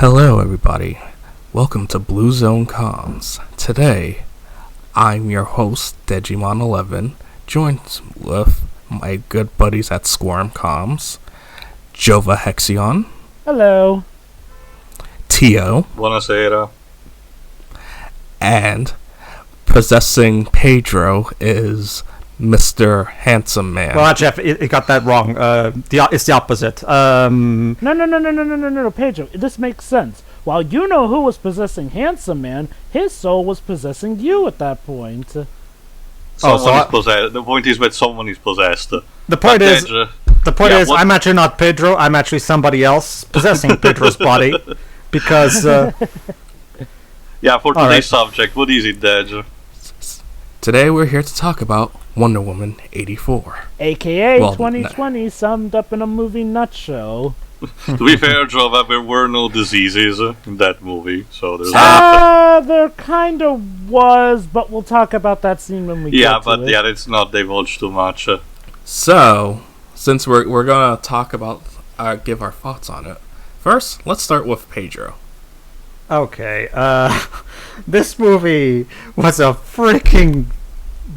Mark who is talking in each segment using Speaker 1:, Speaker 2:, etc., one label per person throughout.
Speaker 1: Hello, everybody. Welcome to Blue Zone Comms. Today, I'm your host, Deji and 11, joined with my good buddies at SCWRM Comms, Jova Hexion.
Speaker 2: Hello.
Speaker 1: Tio.
Speaker 3: Buonasera.
Speaker 1: And possessing Pedro is Mr. Handsome Man.
Speaker 4: Well, Jeff, it got that wrong. It's the opposite.
Speaker 2: No, Pedro. This makes sense. While you know who was possessing Handsome Man, his soul was possessing you at that point.
Speaker 3: Someone is possessed. The point is that someone is possessed.
Speaker 4: The point is, I'm actually not Pedro. I'm actually somebody else possessing Pedro's body, because.
Speaker 3: Yeah, for today's subject, what is it, Dej?
Speaker 1: Today we're here to talk about Wonder Woman 84.
Speaker 2: AKA 2020 summed up in a movie nutshell.
Speaker 3: To be fair, Jova, there were no diseases in that movie, so there's that.
Speaker 2: There kind of was, but we'll talk about that scene when we get to it.
Speaker 3: Yeah, but it's not divulged too much.
Speaker 1: So, since we're gonna talk about, give our thoughts on it, first, let's start with Pedro.
Speaker 4: Okay, this movie was a freaking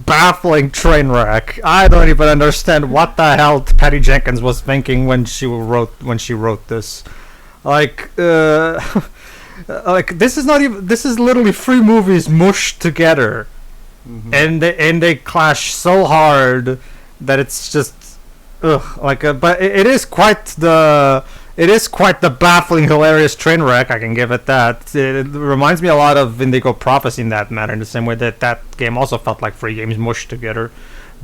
Speaker 4: baffling train wreck. I don't even understand what the hell Patty Jenkins was thinking when she wrote this. Like this is literally three movies mushed together, and they clash so hard that it's just but it is quite the. It is quite the baffling, hilarious train wreck, I can give it that. It reminds me a lot of Indigo Prophecy in that matter, in the same way that game also felt like three games mushed together.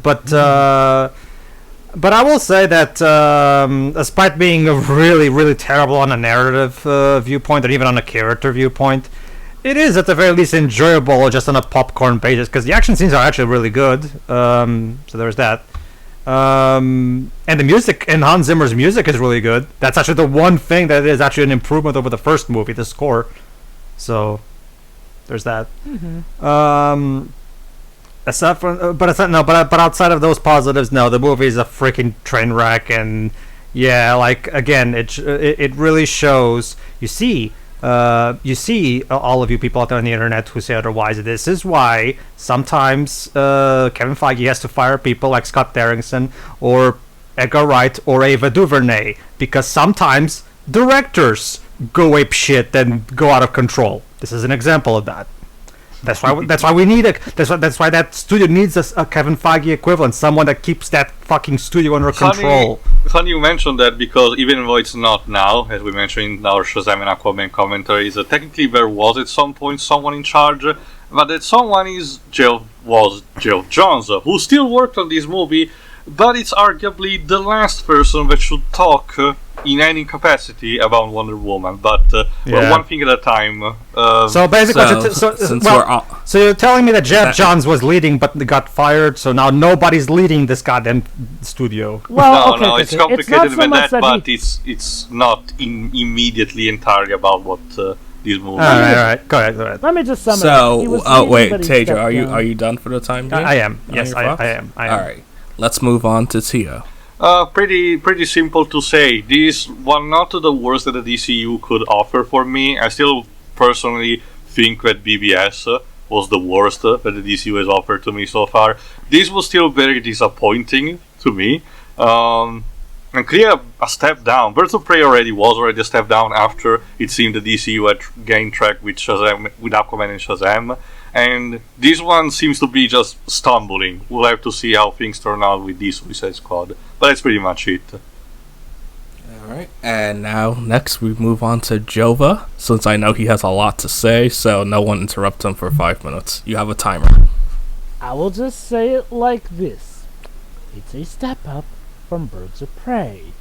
Speaker 4: But I will say that despite being really, really terrible on a narrative viewpoint, or even on a character viewpoint, it is at the very least enjoyable just on a popcorn basis, because the action scenes are actually really good. So there's that. And the music, and Hans Zimmer's music is really good. That's actually the one thing that is actually an improvement over the first movie, the score. So there's that. Aside from, but outside of those positives, no, the movie is a freaking train wreck, and yeah, like again, it really shows. You see all of you people out there on the internet who say otherwise. This is why sometimes Kevin Feige has to fire people like Scott Derrickson or Edgar Wright or Ava DuVernay, because sometimes directors go ape shit and go out of control. This is an example of that. That's why we need that's why that studio needs a Kevin Feige equivalent, someone that keeps that fucking studio under control.
Speaker 3: Funny you mentioned that, because even though it's not now, as we mentioned in our Shazam and Aquaman commentaries, technically there was at some point someone in charge, but that someone was Geoff Johns, who still worked on this movie, but it's arguably the last person that should talk in any capacity about Wonder Woman. But one thing at a time.
Speaker 4: So basically, so you're telling me that Geoff Johns was leading, but got fired. So now nobody's leading this goddamn studio.
Speaker 2: Well,
Speaker 3: no, it's complicated with that, but it's not immediately entirely about what this movie.
Speaker 4: All right, go ahead.
Speaker 2: Let me just sum it
Speaker 1: up.
Speaker 2: So,
Speaker 1: wait, Tejo, are you done for the time being?
Speaker 4: I am. Yes, I am.
Speaker 1: All right, let's move on to Tio.
Speaker 3: Pretty simple to say. This one not the worst that the DCU could offer for me. I still personally think that BBS was the worst that the DCU has offered to me so far. This was still very disappointing to me. And clear a step down. Birds of Prey was already a step down after it seemed the DCU had gained track with Shazam, with Aquaman and Shazam. And this one seems to be just stumbling. We'll have to see how things turn out with this Suicide Squad. But that's pretty much it.
Speaker 1: Alright, and now next we move on to Jova, since I know he has a lot to say, so no one interrupt him for 5 minutes. You have a timer.
Speaker 2: I will just say it like this. It's a step up from Birds of Prey,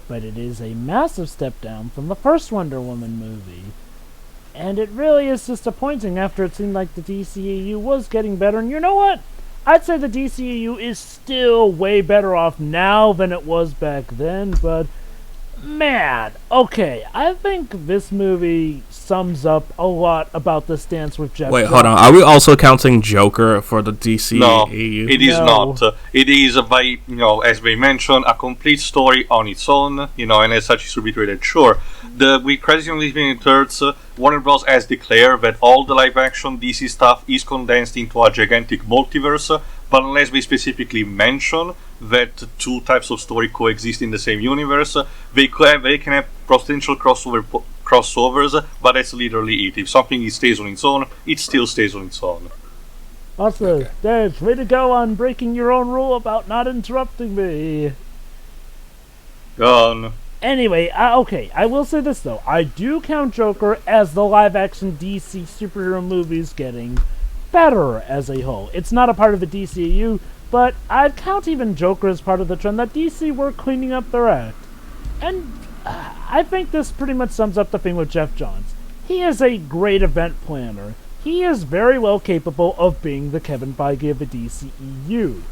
Speaker 2: but it is a massive step down from the first Wonder Woman movie. And it really is disappointing after it seemed like the DCEU was getting better. And you know what? I'd say the DCEU is still way better off now than it was back then, but Man, okay, I think this movie sums up a lot about the stance with Jeff.
Speaker 1: Wait, hold on. Are we also counting Joker for the DC
Speaker 3: No,
Speaker 1: EU?
Speaker 3: it is
Speaker 2: No.
Speaker 3: not. It is, by as we mentioned, a complete story on its own. And as such, it should be treated. Sure, with Crisis on Infinite Earths, Warner Bros. Has declared that all the live-action DC stuff is condensed into a gigantic multiverse. But unless they specifically mention that two types of story coexist in the same universe, they can have potential crossovers. But that's literally it. If something stays on its own, it still stays on its own.
Speaker 2: Also, Dave, way to go on breaking your own rule about not interrupting me.
Speaker 3: Gone.
Speaker 2: Anyway, okay, I will say this though. I do count Joker as the live-action DC superhero movies getting better as a whole. It's not a part of the DCU, but I'd count even Joker as part of the trend that DC were cleaning up their act. And I think this pretty much sums up the thing with Jeff Johns. He is a great event planner. He is very well capable of being the Kevin Feige of the DCEU.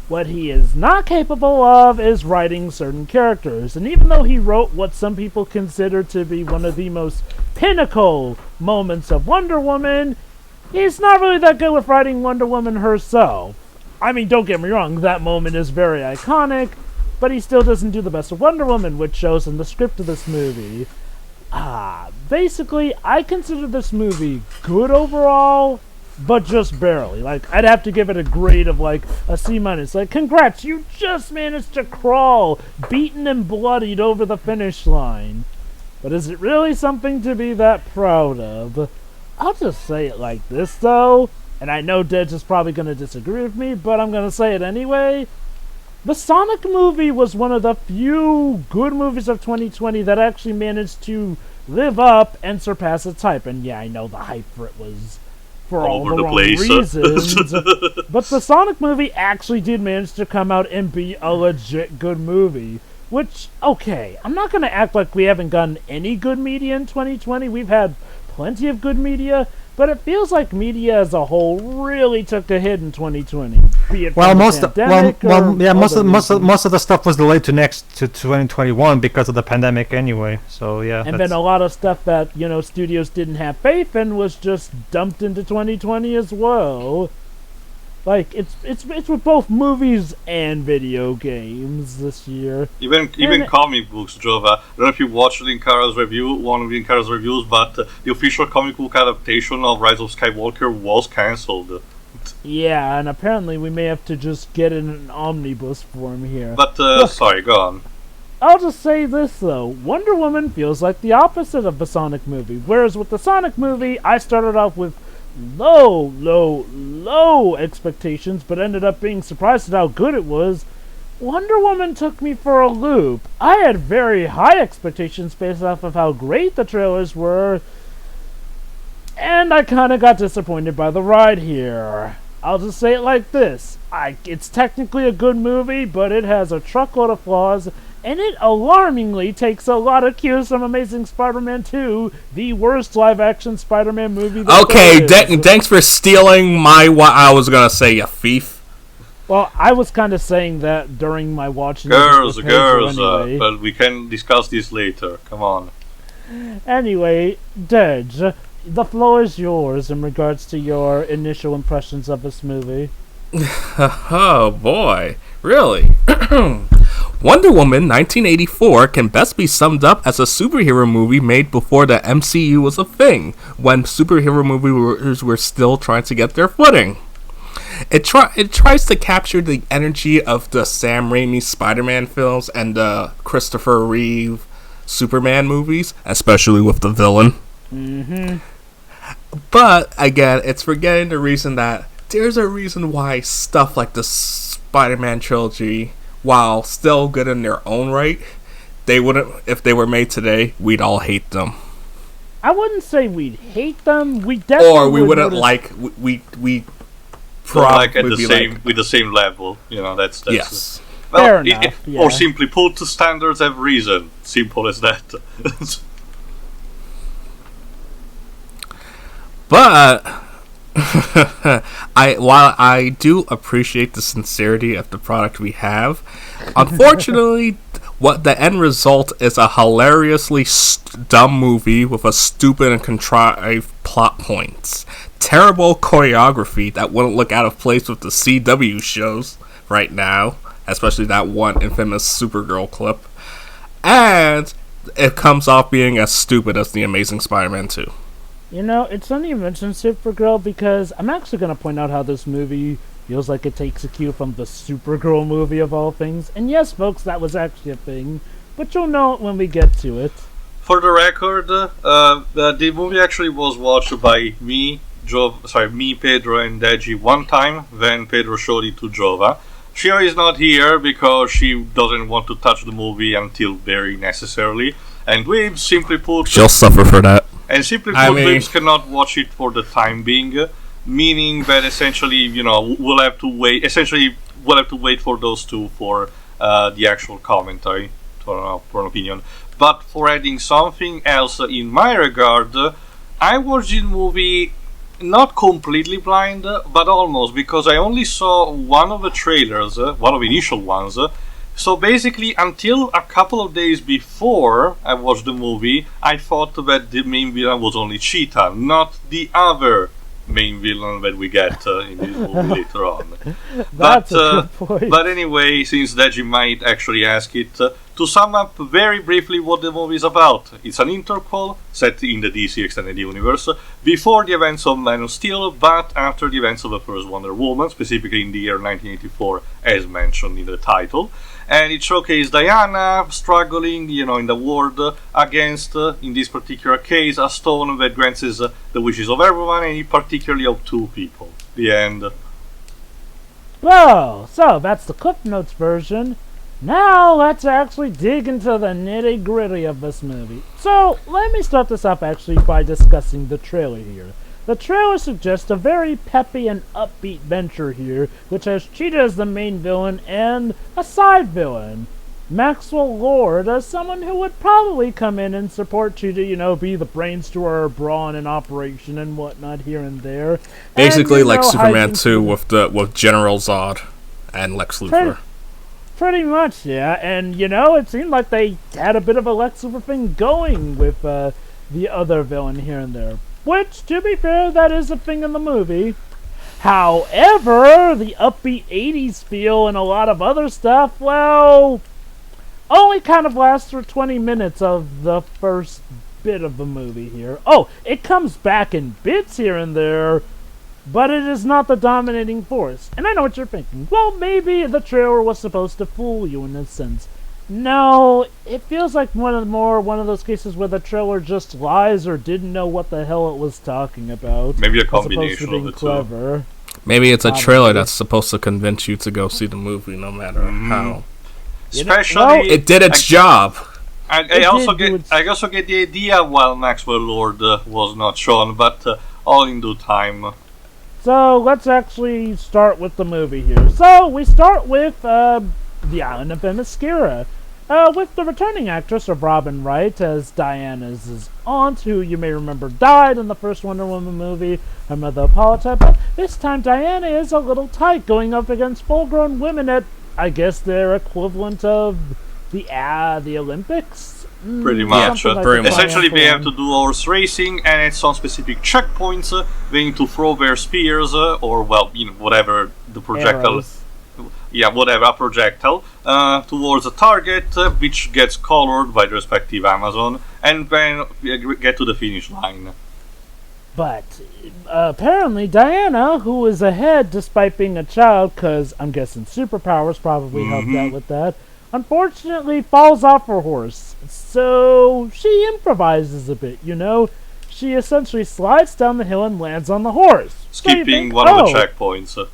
Speaker 2: What he is not capable of is writing certain characters, and even though he wrote what some people consider to be one of the most pinnacle moments of Wonder Woman, he's not really that good with writing Wonder Woman herself. I mean, don't get me wrong, that moment is very iconic, but he still doesn't do the best of Wonder Woman, which shows in the script of this movie. Basically, I consider this movie good overall, but just barely. Like, I'd have to give it a grade of, like, a C-. Like, congrats, you just managed to crawl, beaten and bloodied over the finish line. But is it really something to be that proud of? I'll just say it like this, though, and I know Dej is probably going to disagree with me, but I'm going to say it anyway. The Sonic movie was one of the few good movies of 2020 that actually managed to live up and surpass its hype. And yeah, I know the hype for it was for all the wrong reasons. But the Sonic movie actually did manage to come out and be a legit good movie. Which, okay, I'm not going to act like we haven't gotten any good media in 2020. We've had plenty of good media, but it feels like media as a whole really took a hit in 2020. Be it
Speaker 4: Well,
Speaker 2: from
Speaker 4: most
Speaker 2: the
Speaker 4: of,
Speaker 2: pandemic
Speaker 4: most of the stuff was delayed to 2021 because of the pandemic anyway. So yeah,
Speaker 2: and then a lot of stuff that studios didn't have faith in was just dumped into 2020 as well. Like it's with both movies and video games this year.
Speaker 3: Even comic books, Jova. I don't know if you watched Linkara's review, one of Linkara's reviews, but the official comic book adaptation of Rise of Skywalker was cancelled.
Speaker 2: Yeah, and apparently we may have to just get in an omnibus form here.
Speaker 3: But sorry, go on.
Speaker 2: I'll just say this though, Wonder Woman feels like the opposite of the Sonic movie. Whereas with the Sonic movie, I started off with low expectations, but ended up being surprised at how good it was. Wonder Woman took me for a loop. I had very high expectations based off of how great the trailers were, and I kind of got disappointed by the ride here. I'll just say it like this. It's technically a good movie, but it has a truckload of flaws, and it alarmingly takes a lot of cues from Amazing Spider-Man 2, the worst live-action Spider-Man movie that
Speaker 1: Okay,
Speaker 2: there is.
Speaker 1: thanks for stealing what I was gonna say, you thief.
Speaker 2: Well, I was kind of saying that during my watching.
Speaker 3: Girls,
Speaker 2: anyway.
Speaker 3: but we can discuss this later. Come on.
Speaker 2: Anyway, Dej, the floor is yours in regards to your initial impressions of this movie.
Speaker 1: Oh boy, really? Wonder Woman 1984 can best be summed up as a superhero movie made before the MCU was a thing, when superhero movies were still trying to get their footing. It tries to capture the energy of the Sam Raimi Spider-Man films and the Christopher Reeve Superman movies, especially with the villain.
Speaker 2: Mm-hmm.
Speaker 1: But, again, it's forgetting the reason that there's a reason why stuff like the Spider-Man trilogy, while still good in their own right, they wouldn't, if they were made today, we'd all hate them.
Speaker 2: I wouldn't say we'd hate them. We definitely
Speaker 1: Or we wouldn't
Speaker 2: notice-
Speaker 1: like, we
Speaker 3: So like at
Speaker 1: would
Speaker 3: the
Speaker 1: be
Speaker 3: same
Speaker 1: like,
Speaker 3: with the same level, that's
Speaker 1: yes.
Speaker 3: well,
Speaker 2: Fair enough, yeah.
Speaker 3: Or simply put, standards have reason. Simple as that.
Speaker 1: But while I do appreciate the sincerity of the product we have, unfortunately, what the end result is a hilariously dumb movie with a stupid and contrived plot points, terrible choreography that wouldn't look out of place with the CW shows right now, especially that one infamous Supergirl clip, and it comes off being as stupid as The Amazing Spider-Man 2.
Speaker 2: You know, it's funny you mentioned Supergirl because I'm actually going to point out how this movie feels like it takes a cue from the Supergirl movie of all things. And yes, folks, that was actually a thing, but you'll know it when we get to it.
Speaker 3: For the record, the movie actually was watched by me, Pedro, and Deji one time. Then Pedro showed it to Jova. She is not here because she doesn't want to touch the movie until very necessarily. And we simply put...
Speaker 1: She'll suffer for that.
Speaker 3: And simply put, we cannot watch it for the time being. Meaning that essentially, we'll have to wait. Essentially, we'll have to wait for those two for the actual commentary, for an opinion. But for adding something else in my regard, I watched the movie not completely blind, but almost, because I only saw one of the trailers, one of the initial ones. So basically, until a couple of days before I watched the movie, I thought that the main villain was only Cheetah, not the other main villain that we get in this movie later on.
Speaker 2: That's a good point.
Speaker 3: But anyway, since Deji might actually ask it, to sum up very briefly what the movie is about. It's an interquel set in the DC Extended Universe before the events of Man of Steel, but after the events of the first Wonder Woman, specifically in the year 1984, as mentioned in the title. And it showcased Diana struggling, in the world against, in this particular case, a stone that grants the wishes of everyone, and particularly of two people. The end.
Speaker 2: Whoa, so that's the Cliff Notes version. Now let's actually dig into the nitty-gritty of this movie. So let me start this up actually by discussing the trailer here. The trailer suggests a very peppy and upbeat venture here, which has Cheetah as the main villain and a side villain, Maxwell Lord, as someone who would probably come in and support Cheetah, be the brains to our brawn and operation and whatnot here and there.
Speaker 1: Basically, like Superman 2 with General Zod and Lex Luthor.
Speaker 2: Pretty much, yeah. And, it seemed like they had a bit of a Lex Luthor thing going with the other villain here and there. Which, to be fair, that is a thing in the movie. However, the upbeat 80s feel and a lot of other stuff, well, only kind of lasts for 20 minutes of the first bit of the movie here. Oh, it comes back in bits here and there, but it is not the dominating force. And I know what you're thinking. Well, maybe the trailer was supposed to fool you in a sense. No, it feels like one of those cases where the trailer just lies or didn't know what the hell it was talking about.
Speaker 3: Maybe a combination of the
Speaker 2: two.
Speaker 1: Maybe it's a trailer that's supposed to convince you to go see the movie, no matter how.
Speaker 3: Especially,
Speaker 1: it did its job.
Speaker 3: I also get the idea while Maxwell Lord was not shown, but all in due time.
Speaker 2: So let's actually start with the movie here. So we start with the island of Themyscira. With the returning actress of Robin Wright as Diana's aunt, who you may remember died in the first Wonder Woman movie, her mother Hippolyta, but this time Diana is a little tight, going up against full-grown women at, I guess, their equivalent of the Olympics?
Speaker 3: Pretty much.
Speaker 1: Like
Speaker 3: essentially, they have to do horse racing, and at some specific checkpoints, they need to throw their spears, or, whatever the projectile...
Speaker 2: Arrows.
Speaker 3: A projectile, towards a target, which gets colored by the respective Amazon, and then get to the finish line.
Speaker 2: But, apparently Diana, who is ahead despite being a child, because I'm guessing superpowers probably helped out with that, unfortunately falls off her horse. So, she improvises a bit, She essentially slides down the hill and lands on the horse.
Speaker 3: Skipping one of the checkpoints.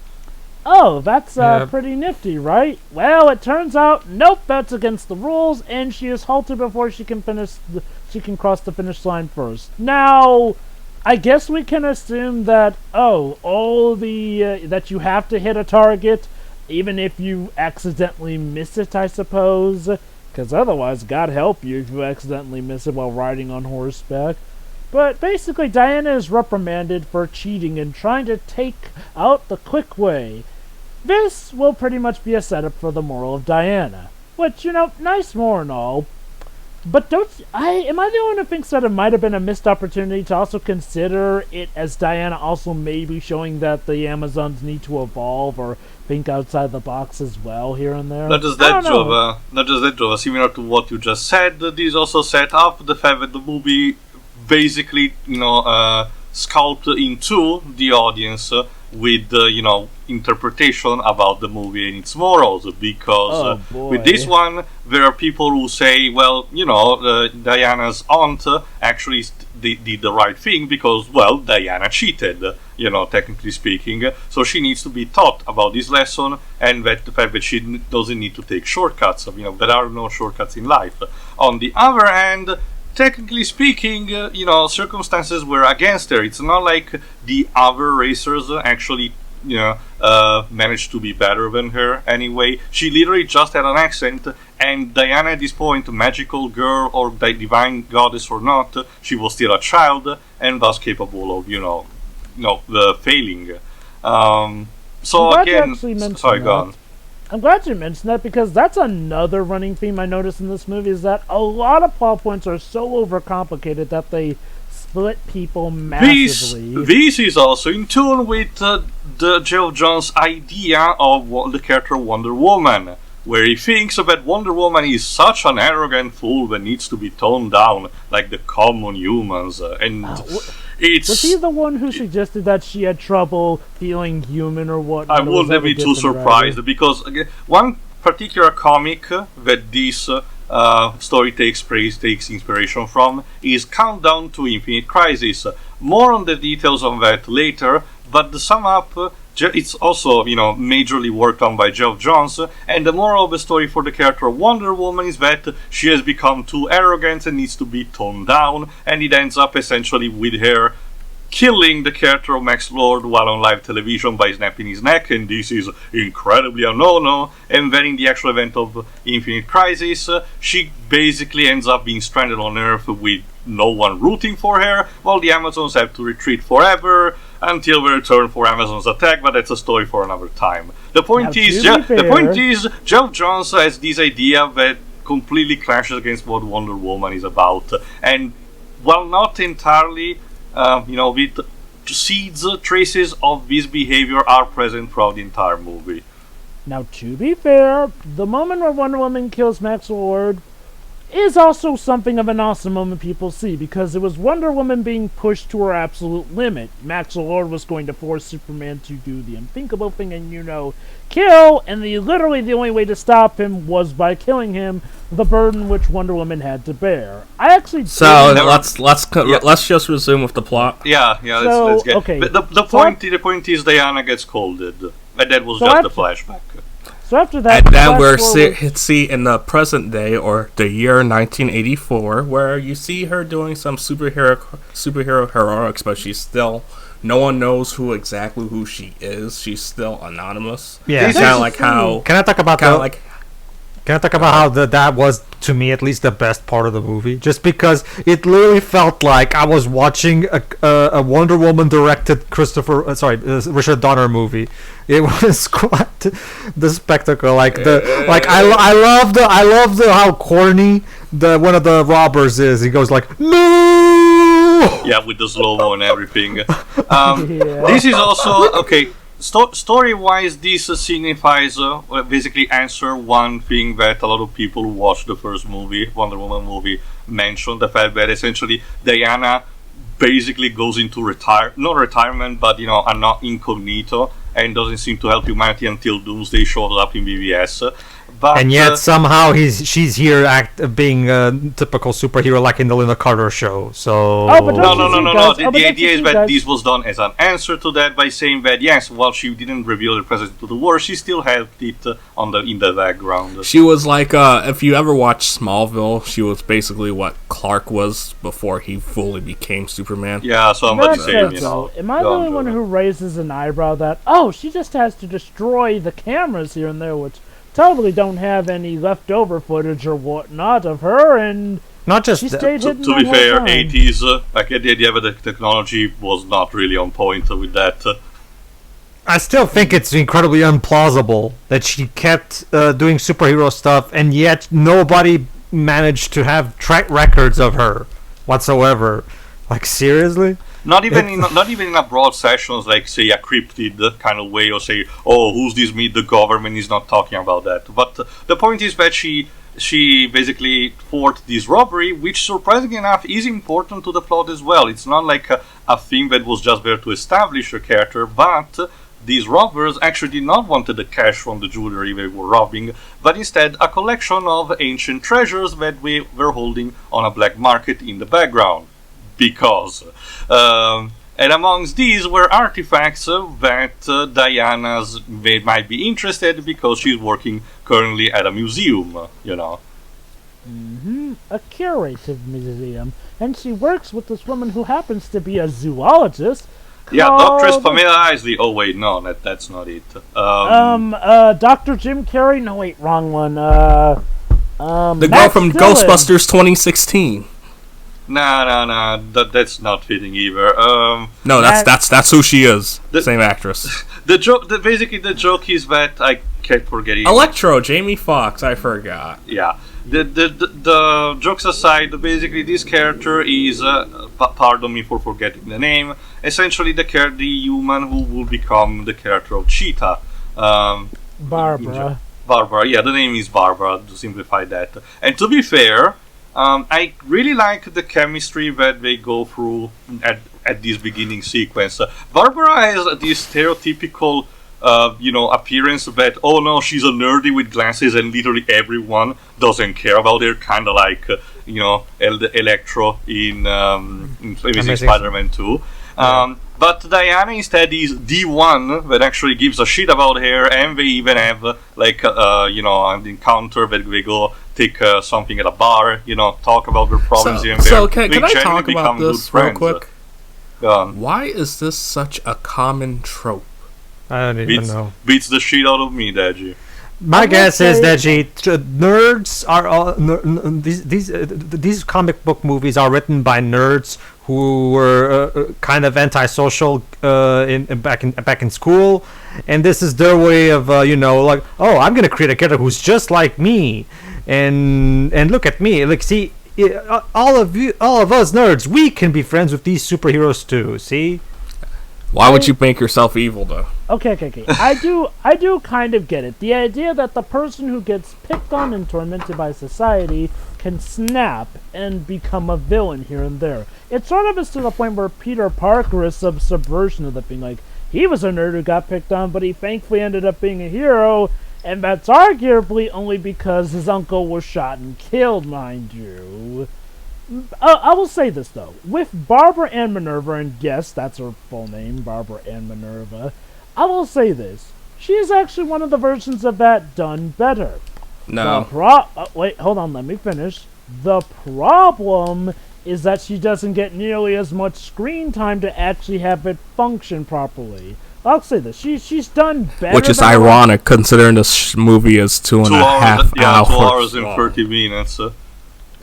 Speaker 2: Oh, that's pretty nifty, right? Well, it turns out, nope, that's against the rules, and she is halted before she can cross the finish line first. Now, I guess we can assume that, that you have to hit a target, even if you accidentally miss it, I suppose. Because otherwise, God help you if you accidentally miss it while riding on horseback. But basically, Diana is reprimanded for cheating and trying to take out the quick way. This will pretty much be a setup for the moral of Diana. Which, nice more and all. But am I the only one who thinks that it might have been a missed opportunity to also consider it as Diana also maybe showing that the Amazons need to evolve or think outside the box as well here and there?
Speaker 3: Not just that, Jova. Similar to what you just said, this also set up the fact that the movie basically, sculpt into the audience with interpretation about the movie and its morals, because with this one there are people who say, well, Diana's aunt actually did the right thing because, well, Diana cheated, technically speaking, so she needs to be taught about this lesson, and that the fact that she doesn't need to take shortcuts. There are no shortcuts in life. On the other hand, technically speaking, circumstances were against her. It's not like the other racers actually, managed to be better than her anyway. She literally just had an accent, and Diana at this point, magical girl or divine goddess or not, she was still a child and thus capable of, failing. So again, sorry, go on.
Speaker 2: I'm glad you mentioned that, because that's another running theme I noticed in this movie, is that a lot of plot points are so overcomplicated that they split people massively.
Speaker 3: This is also in tune with the Geoff Johns' idea of the character Wonder Woman, where he thinks that Wonder Woman is such an arrogant fool that needs to be toned down like the common humans,
Speaker 2: was he the one who suggested that she had trouble feeling human or what?
Speaker 3: I wouldn't be too surprised, because again, one particular comic that this story takes inspiration from is Countdown to Infinite Crisis. More on the details on that later, but to sum up, it's also, majorly worked on by Geoff Johns, and the moral of the story for the character of Wonder Woman is that she has become too arrogant and needs to be toned down, and it ends up essentially with her killing the character of Max Lord while on live television by snapping his neck, and this is incredibly a no-no. And then in the actual event of Infinite Crisis, she basically ends up being stranded on Earth with no one rooting for her, while the Amazons have to retreat forever until we return for Amazon's attack, but that's a story for another time. The point is, Geoff Johns has this idea that completely clashes against what Wonder Woman is about, and while not entirely, with seeds, traces of this behavior are present throughout the entire movie.
Speaker 2: Now, to be fair, the moment where Wonder Woman kills Max Lord is also something of an awesome moment people see, because it was Wonder Woman being pushed to her absolute limit. Max Lord was going to force Superman to do the unthinkable thing and, kill, and literally the only way to stop him was by killing him, the burden which Wonder Woman had to bear. I actually
Speaker 1: let's just resume with the plot.
Speaker 3: Let's get. Okay. But the point is Diana gets scolded, and that was just a flashback.
Speaker 2: So after that,
Speaker 1: and then we're see in the present day, or the year 1984, where you see her doing some superhero heroics, but she's still, no one knows who she is. She's still anonymous.
Speaker 4: Yeah,
Speaker 1: kind of like how.
Speaker 4: Can I talk about how that was, to me at least, the best part of the movie? Just because it literally felt like I was watching a Wonder Woman directed Richard Donner movie. It was quite the spectacle. I love how corny one of the robbers is. He goes like, no.
Speaker 3: Yeah, with the slow mo and everything. This is also okay. Story-wise, this signifies basically answer one thing that a lot of people who watched the first movie, Wonder Woman movie, mentioned, the fact that essentially Diana basically goes into not retirement, but a not incognito, and doesn't seem to help humanity until Doomsday shows up in BVS.
Speaker 4: And yet somehow she's here being a typical superhero, like in the Linda Carter show. So
Speaker 3: no. The idea is that this was done as an answer to that, by saying that yes, while she didn't reveal her presence to the world, she still had it in the background.
Speaker 1: She was like, if you ever watched Smallville, she was basically what Clark was before he fully became Superman.
Speaker 3: Yeah, so I'm about to say,
Speaker 2: am I the only one who raises an eyebrow that she just has to destroy the cameras here and there, which totally don't have any leftover footage or whatnot of her, and
Speaker 4: not just
Speaker 2: she stayed hidden
Speaker 3: to be fair, 80s, the idea that the technology was not really on point with that.
Speaker 4: I still think it's incredibly implausible that she kept doing superhero stuff, and yet nobody managed to have track records of her whatsoever. Like, seriously?
Speaker 3: Not even in a broad sessions like say a cryptid kind of way, or say, oh, who's this meet the government is not talking about that. But the point is that she basically thwarted this robbery, which surprisingly enough is important to the plot as well. It's not like a thing that was just there to establish a character, but these robbers actually did not want the cash from the jewelry they were robbing, but instead a collection of ancient treasures that they were holding on a black market in the background. Because. And amongst these were artifacts that Diana's they might be interested because she's working currently at a museum,
Speaker 2: A curative museum. And she works with this woman who happens to be a zoologist.
Speaker 3: Yeah, Doctress Pamela Isley. Oh wait, no, that's not it.
Speaker 2: Dr. Jim Carrey. No, wait, wrong one.
Speaker 1: The girl from Ghostbusters 2016.
Speaker 3: Nah, that's not fitting either.
Speaker 1: No, that's who she is. Same actress.
Speaker 3: Basically the joke is that I kept forgetting.
Speaker 1: Electro, Jamie Foxx, I forgot.
Speaker 3: Yeah. The jokes aside, basically this character is, pardon me for forgetting the name, essentially the human who will become the character of Cheetah.
Speaker 2: Barbara.
Speaker 3: Barbara, yeah, the name is Barbara, to simplify that. And to be fair, I really like the chemistry that they go through at this beginning sequence. Barbara has this stereotypical appearance that, oh no, she's a nerdy with glasses and literally everyone doesn't care about her, kind of like, Electro in Amazing Spider-Man 2. But Diana instead is the one that actually gives a shit about her, and they even have, an encounter that they go take something at a bar, talk about their problems here and there.
Speaker 1: So, okay, can I talk about this real quick? Why is this such a common trope?
Speaker 4: I don't even know.
Speaker 3: Beats the shit out of me, Deji.
Speaker 4: My guess is that nerds are all these comic book movies are written by nerds who were kind of antisocial back in school, and this is their way of like, oh, I'm gonna create a character who's just like me, and look at me, like, see, all of us nerds, we can be friends with these superheroes too. See.
Speaker 1: Why would you make yourself evil, though?
Speaker 2: Okay. I do kind of get it. The idea that the person who gets picked on and tormented by society can snap and become a villain here and there. It sort of is to the point where Peter Parker is some subversion of the thing. Like, he was a nerd who got picked on, but he thankfully ended up being a hero, and that's arguably only because his uncle was shot and killed, mind you. I will say this, though. With Barbara Ann Minerva, and yes, that's her full name, Barbara Ann Minerva, I will say this. She is actually one of the versions of that done better.
Speaker 1: No.
Speaker 2: Wait, hold on, let me finish. The problem is that she doesn't get nearly as much screen time to actually have it function properly. I'll say this. She's done better.
Speaker 1: Which is ironic, considering this movie is 2.5 hours.
Speaker 3: Yeah, 2 hours and 30 minutes.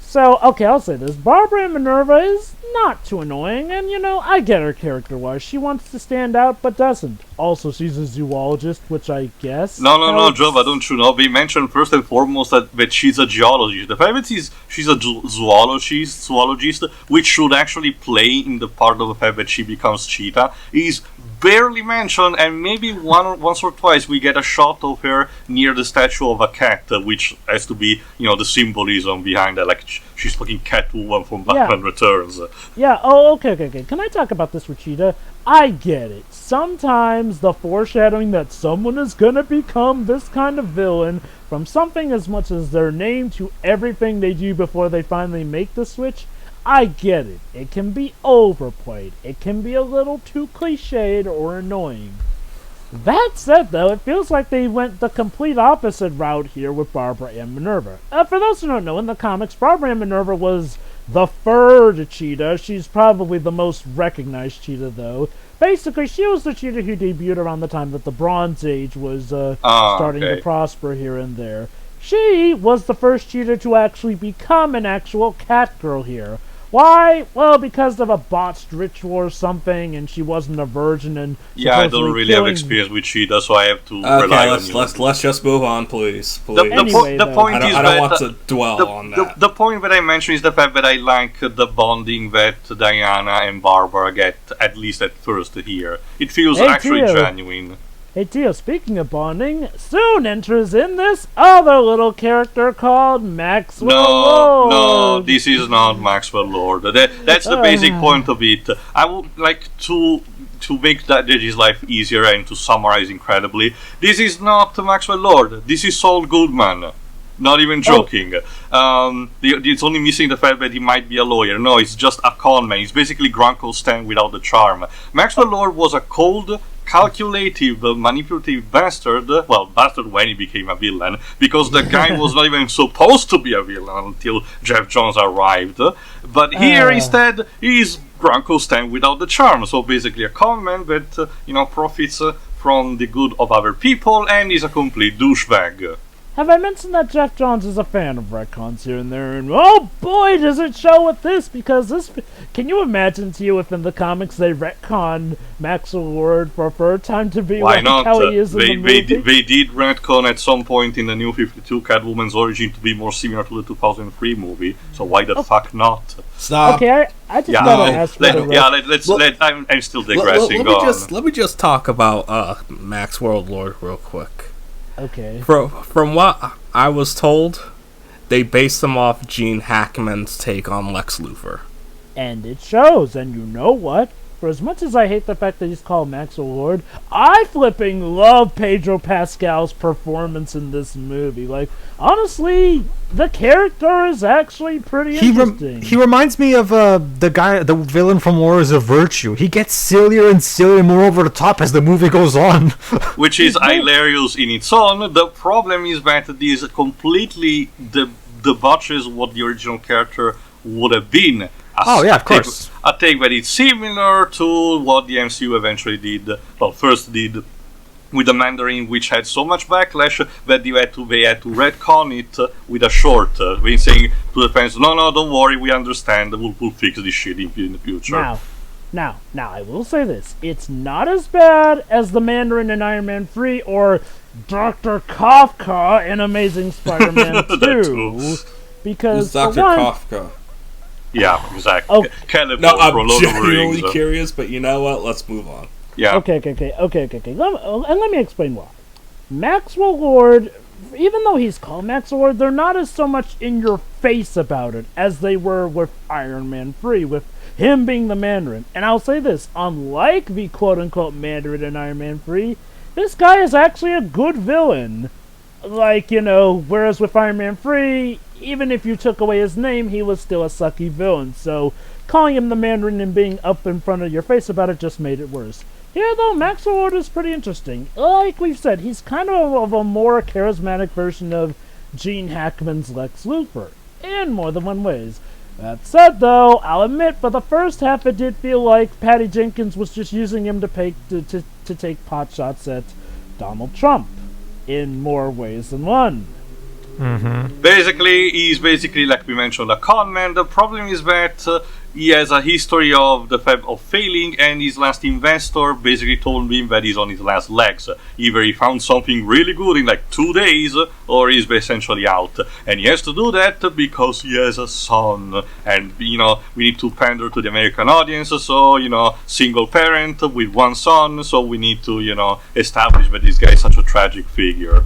Speaker 2: So, okay, I'll say this. Barbara Ann Minerva is not too annoying, and, I get her character-wise. She wants to stand out, but doesn't. Also, she's a zoologist, which I guess...
Speaker 3: No, Joe, don't you know? We mentioned first and foremost that she's a geologist. The fact that she's a zoologist, which should actually play in the part of the fact that she becomes Cheetah, is barely mentioned, and maybe once or twice we get a shot of her near the statue of a cat, which has to be, the symbolism behind that, like she's fucking Catwoman from Batman Returns.
Speaker 2: Yeah, okay. Can I talk about this with Cheetah? I get it. Sometimes the foreshadowing that someone is gonna become this kind of villain, from something as much as their name to everything they do before they finally make the switch, I get it. It can be overplayed. It can be a little too cliched or annoying. That said, though, it feels like they went the complete opposite route here with Barbara Ann Minerva. For those who don't know, in the comics, Barbara Ann Minerva was the third Cheetah. She's probably the most recognized Cheetah, though. Basically, she was the Cheetah who debuted around the time that the Bronze Age was starting to prosper here and there. She was the first Cheetah to actually become an actual cat girl here. Why? Well, because of a botched ritual or something, and she wasn't a virgin, and
Speaker 3: Yeah, I don't
Speaker 2: supposedly
Speaker 3: really have
Speaker 2: killing-
Speaker 3: experience with Cheetah, so I have to rely
Speaker 1: Okay,
Speaker 3: on you.
Speaker 1: let's just move on, please.
Speaker 2: Anyway,
Speaker 3: The
Speaker 2: though.
Speaker 3: point is
Speaker 1: I don't
Speaker 3: that
Speaker 1: want to dwell on that.
Speaker 3: the point that I mentioned is the fact that I like the bonding that Diana and Barbara get, at least at first here. It feels
Speaker 2: Hey,
Speaker 3: actually
Speaker 2: Tio.
Speaker 3: genuine.
Speaker 2: Hey Tio, speaking of bonding, soon enters in this other little character called Maxwell
Speaker 3: No,
Speaker 2: Lord.
Speaker 3: this is not Maxwell Lord. That's the basic point of it. I would like to make that Deji's life easier and to summarize incredibly. This is not Maxwell Lord. This is Saul Goodman. Not even joking. It's only missing the fact that he might be a lawyer. No, it's just a con man. He's basically Grunkle Stan without the charm. Maxwell Lord was a cold, calculative, manipulative bastard. Well, bastard when he became a villain, because the guy was not even supposed to be a villain until Jeff Jones arrived. But here, instead, he's Grunkle Stan without the charm. So basically, a con man that profits from the good of other people and is a complete douchebag.
Speaker 2: Have I mentioned that Jeff Johns is a fan of retcons here and there? And oh boy, does it show with this! Because this, can you imagine to you if in the comics they retcon Maxwell Lord for a third time to be
Speaker 3: Why
Speaker 2: like
Speaker 3: not?
Speaker 2: how he is in the movie?
Speaker 3: They did retcon at some point in the New 52 Catwoman's origin to be more similar to the 2003 movie. So why the fuck not?
Speaker 1: Stop.
Speaker 2: Okay, I just gotta ask for the rest.
Speaker 3: I'm still digressing.
Speaker 1: Let me just talk about Maxwell Lord real quick.
Speaker 2: Okay.
Speaker 1: From what I was told, they based them off Gene Hackman's take on Lex Luthor.
Speaker 2: And it shows, and you know what? For as much as I hate the fact that he's called Maxwell Lord, I flipping love Pedro Pascal's performance in this movie. Like, honestly, the character is actually pretty interesting.
Speaker 4: He reminds me of the villain from Warriors of Virtue. He gets sillier and sillier, more over the top as the movie goes on.
Speaker 3: Which is hilarious in its own. The problem is that this completely debauches what the original character would have been.
Speaker 4: Of course.
Speaker 3: I take that it's similar to what the MCU eventually did, first did with the Mandarin, which had so much backlash that they had to retcon it with a short, saying to the fans, no, don't worry, we understand, we'll fix this shit in the future.
Speaker 2: Now, I will say this. It's not as bad as the Mandarin in Iron Man 3 or Dr. Kafka in Amazing Spider-Man 2. Because,
Speaker 1: Who's Dr. Kafka?
Speaker 3: Yeah, exactly.
Speaker 2: Oh.
Speaker 3: Caleb
Speaker 1: No,
Speaker 3: from
Speaker 1: I'm
Speaker 3: Lord of the
Speaker 1: genuinely
Speaker 3: Rings.
Speaker 1: curious, but you know what? Let's move on.
Speaker 3: Yeah.
Speaker 2: Okay. Let me explain why. Maxwell Lord, even though he's called Maxwell Lord, they're not as so much in your face about it as they were with Iron Man 3, with him being the Mandarin. And I'll say this, unlike the quote-unquote Mandarin in Iron Man 3, this guy is actually a good villain. Like, whereas with Iron Man 3, even if you took away his name, he was still a sucky villain. So, calling him the Mandarin and being up in front of your face about it just made it worse. Here, though, Maxwell Lord is pretty interesting. Like we've said, he's kind of a more charismatic version of Gene Hackman's Lex Luthor, in more than one ways. That said, though, I'll admit, for the first half it did feel like Patty Jenkins was just using him to take pot shots at Donald Trump, in more ways than one.
Speaker 4: Mm-hmm.
Speaker 3: Basically, he's like we mentioned, a con man. The problem is that he has a history of failing, and his last investor basically told him that he's on his last legs. Either he found something really good in like 2 days, or he's essentially out. And he has to do that because he has a son. And, we need to pander to the American audience, so, single parent with one son, so we need to, establish that this guy is such a tragic figure.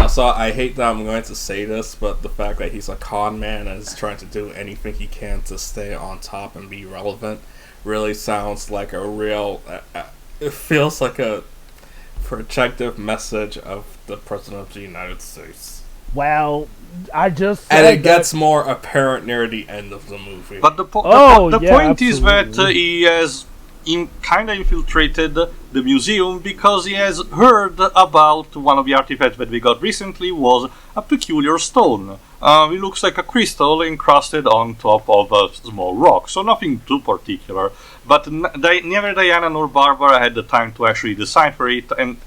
Speaker 1: So I hate that I'm going to say this, but the fact that he's a con man and is trying to do anything he can to stay on top and be relevant really sounds like a real... it feels like a projective message of the President of the United States.
Speaker 2: Well, I just said
Speaker 1: and it gets more apparent near the end of the movie.
Speaker 3: But the point
Speaker 2: absolutely.
Speaker 3: is that he has kind of infiltrated the museum because he has heard about one of the artifacts that we got recently was a peculiar stone. It looks like a crystal encrusted on top of a small rock, so nothing too particular. But neither Diana nor Barbara had the time to actually decipher it, and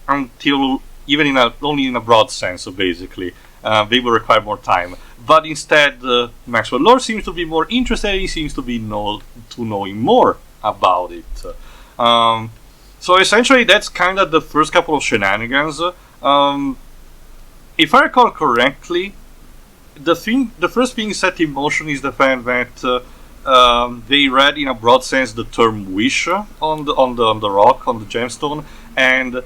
Speaker 3: until even only in a broad sense, basically. They will require more time. But instead, Maxwell Lord seems to be more interested. He seems to be knowing more about it. So essentially, that's kind of the first couple of shenanigans. If I recall correctly, the first thing set in motion is the fact that they read, in a broad sense, the term "wish" on the rock, on the gemstone, and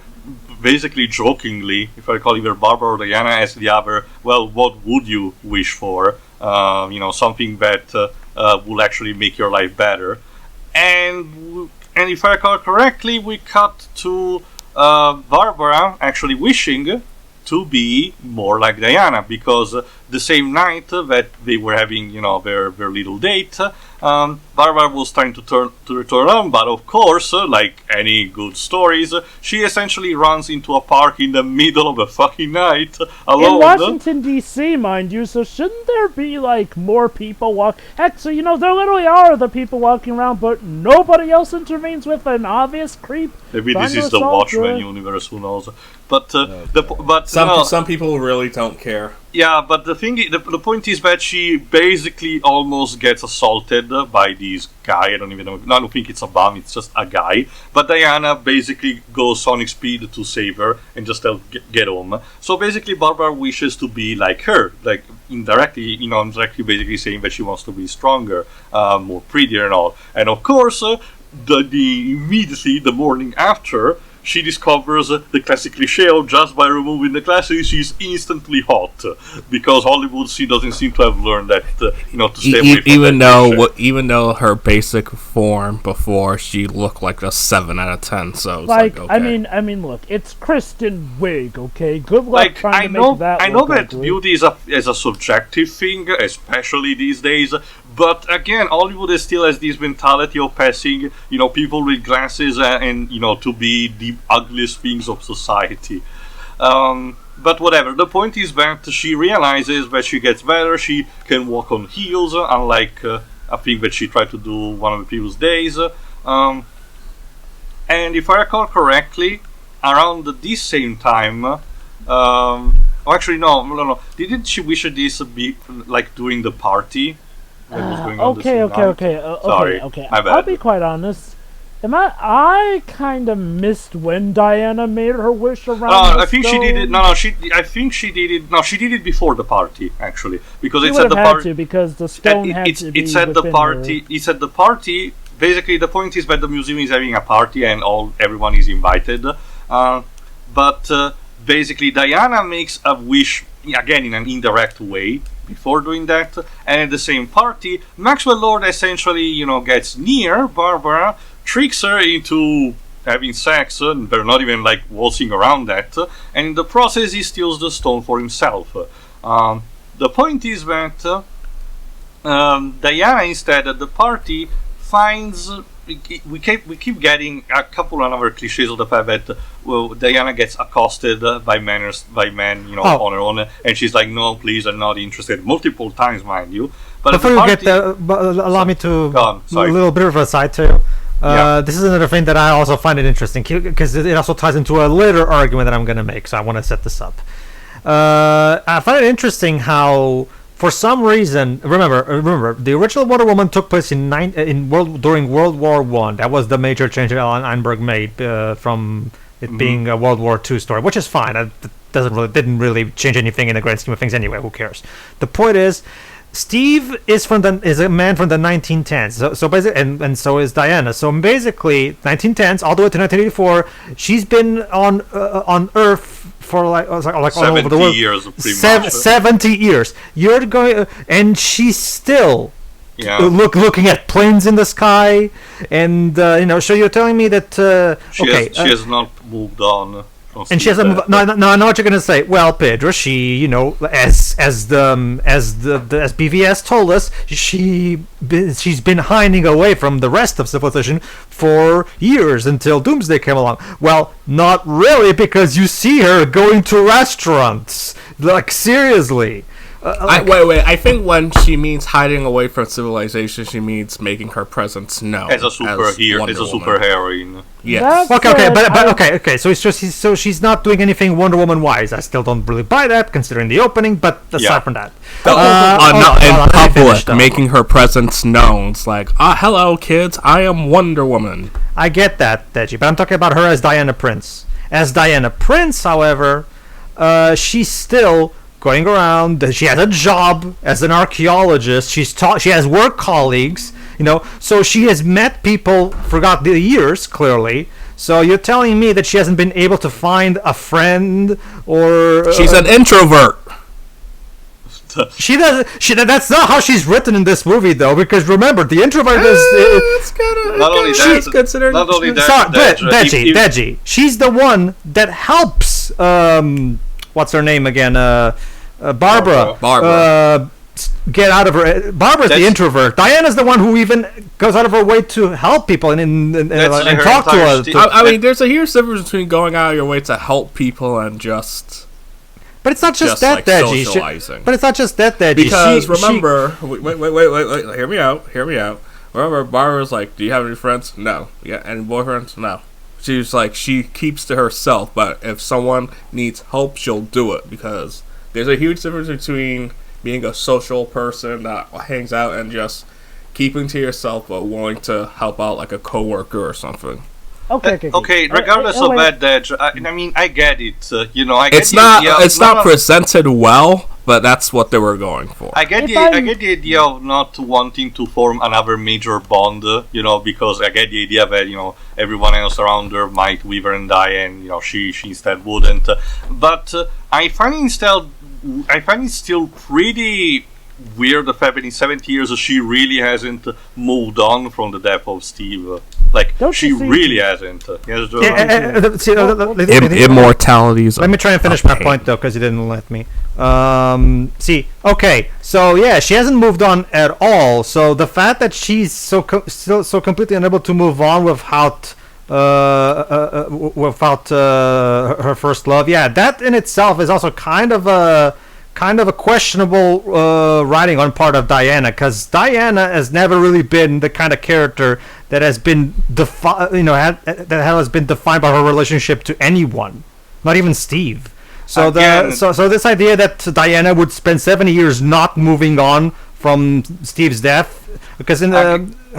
Speaker 3: basically jokingly, if I recall, either Barbara or Diana asked the other, "Well, what would you wish for? Something that will actually make your life better." And if I recall correctly, we cut to Barbara actually wishing to be more like Diana, because the same night that they were having, their little date, Barbara was trying to return home, but of course, like any good stories, she essentially runs into a park in the middle of the fucking night alone.
Speaker 2: In Washington, D.C., mind you, so shouldn't there be, more people Actually, there literally are other people walking around, but nobody else intervenes with an obvious creep.
Speaker 3: Maybe this is the Watchmen universe, who knows? But
Speaker 1: some people really don't care.
Speaker 3: Yeah, but the point is that she basically almost gets assaulted by this guy. I don't think it's a bum, it's just a guy. But Diana basically goes sonic speed to save her and just get home. So basically Barbara wishes to be like her, like indirectly basically saying that she wants to be stronger, more prettier and all. And of course, immediately the morning after, she discovers the classic cliche of just by removing the glasses, she's instantly hot, because Hollywood doesn't seem to have learned that to stay away from
Speaker 1: even though her basic form before, she looked like a 7 out of 10. So it's okay.
Speaker 2: I mean, look, it's Kristen Wiig, okay? Good luck trying to make that.
Speaker 3: I know
Speaker 2: look
Speaker 3: that
Speaker 2: ugly.
Speaker 3: beauty is a subjective thing, especially these days. But again, Hollywood still has this mentality of passing, people with glasses and to be the ugliest things of society. But whatever. The point is that she realizes that she gets better. She can walk on heels, unlike a thing that she tried to do one of the previous days. And if I recall correctly, around this same time, actually no. Didn't she wish this be like during the party?
Speaker 2: Okay.
Speaker 3: Sorry, my bad.
Speaker 2: I'll be quite honest. I kind of missed when Diana made her wish around.
Speaker 3: I think she did it. I think she did it. No, she did it before the party, actually, because it's
Speaker 2: at
Speaker 3: at the party.
Speaker 2: Because the stone had to be.
Speaker 3: It's at the party.
Speaker 2: Her.
Speaker 3: It's at the party. Basically, the point is that the museum is having a party and everyone is invited. But basically, Diana makes a wish again in an indirect way before doing that, and at the same party, Maxwell Lord essentially, gets near Barbara, tricks her into having sex, and they're not even waltzing around that, and in the process he steals the stone for himself. The point is that Diana instead at the party finds we keep getting a couple of other cliches of the fact that Diana gets accosted by men on her own, and she's like, "No, please, I'm not interested," multiple times, mind you. But
Speaker 4: before you get there, allow me to a little bit of a side tale. This is another thing that I also find it interesting, because it also ties into a later argument that I'm going to make, so I want to set this up. I find it interesting how, for some reason, remember, the original Wonder Woman took place during World War I. That was the major change that Alan Einberg made from it being a World War II story, which is fine. It didn't really change anything in the grand scheme of things anyway. Who cares? The point is, Steve is a man from the 1910s. So basically, and so is Diana. So basically, 1910s all the way to 1984, she's been on Earth for like all over the world.
Speaker 3: 70 years, pretty much.
Speaker 4: 70 years. You're going, and she's still looking at planes in the sky, and So you're telling me that
Speaker 3: she has not moved on.
Speaker 4: And she hasn't moved. No, I know what you're gonna say. Well, Pedro, she, as BVS told us, she's been hiding away from the rest of civilization for years until Doomsday came along. Well, not really, because you see her going to restaurants. Like, seriously.
Speaker 1: Wait. I think when she means hiding away from civilization, she means making her presence known
Speaker 3: as a superhero, as a superheroine.
Speaker 1: Yes.
Speaker 4: Okay. So she's not doing anything Wonder Woman wise. I still don't really buy that, considering the opening. But aside from that,
Speaker 1: in public, making her presence known. It's like, hello, kids, I am Wonder Woman.
Speaker 4: I get that, Deji, but I'm talking about her as Diana Prince. As Diana Prince, however, she's still going around. She has a job as an archaeologist. She has work colleagues, so she has met people throughout the years, clearly. So you're telling me that she hasn't been able to find a friend or...
Speaker 1: She's an introvert.
Speaker 4: She doesn't. That's not how she's written in this movie, though. Because remember, the introvert is.
Speaker 1: It's kind of.
Speaker 3: Not only that.
Speaker 1: She's considered.
Speaker 3: Not only that.
Speaker 4: Deji. She's the one that helps. What's her name again? Barbara. Get out of her. Barbara's the introvert. Diana's the one who even goes out of her way to help people and talk to us.
Speaker 1: I mean, there's a huge difference between going out of your way to help people and just.
Speaker 4: But it's not just that, Deji. But it's not just that, Deji.
Speaker 1: Because remember, wait, hear me out. Remember, Barbara's like, do you have any friends? No. Yeah, any boyfriends? No. She's like, she keeps to herself, but if someone needs help, she'll do it. Because there's a huge difference between being a social person that hangs out and just keeping to yourself, but willing to help out like a coworker or something.
Speaker 3: Okay. Regardless of that, I mean, I get it. I get
Speaker 1: it's not presented well, but that's what they were going for.
Speaker 3: I get the idea of not wanting to form another major bond. Because I get the idea that everyone else around her might wither and die, and she instead wouldn't. But I find it still pretty weird the fact that in 70 years she really hasn't moved on from the death of Steve. She really hasn't.
Speaker 1: Immortalities.
Speaker 4: Let me try and finish my point, though, because you didn't let me. So she hasn't moved on at all. So the fact that she's so completely unable to move on without her first love, that in itself is also kind of a questionable writing on part of Diana, because Diana has never really been the kind of character that has been that has been defined by her relationship to anyone, not even Steve. So so this idea that Diana would spend 70 years not moving on from Steve's death, because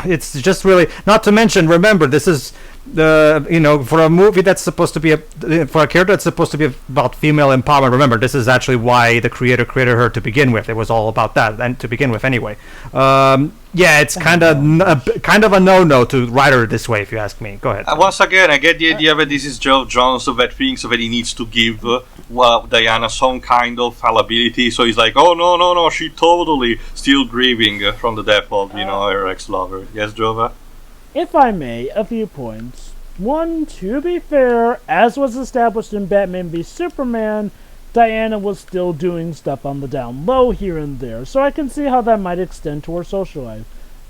Speaker 4: it's just really, not to mention, remember, this is for a movie that's supposed to be for a character that's supposed to be about female empowerment. Remember, this is actually why the creator created her to begin with. It was all about that, and to begin with, anyway. It's kind of a no-no to write her this way, if you ask me. Go ahead.
Speaker 3: Once again, I get the idea that this is Geoff Johns that thinks that he needs to give Diana some kind of fallibility. So he's like, oh no, she totally still grieving from the death of her ex-lover. Yes, Jova?
Speaker 2: If I may, a few points. One, to be fair, as was established in Batman v Superman, Diana was still doing stuff on the down low here and there, so I can see how that might extend to her social life.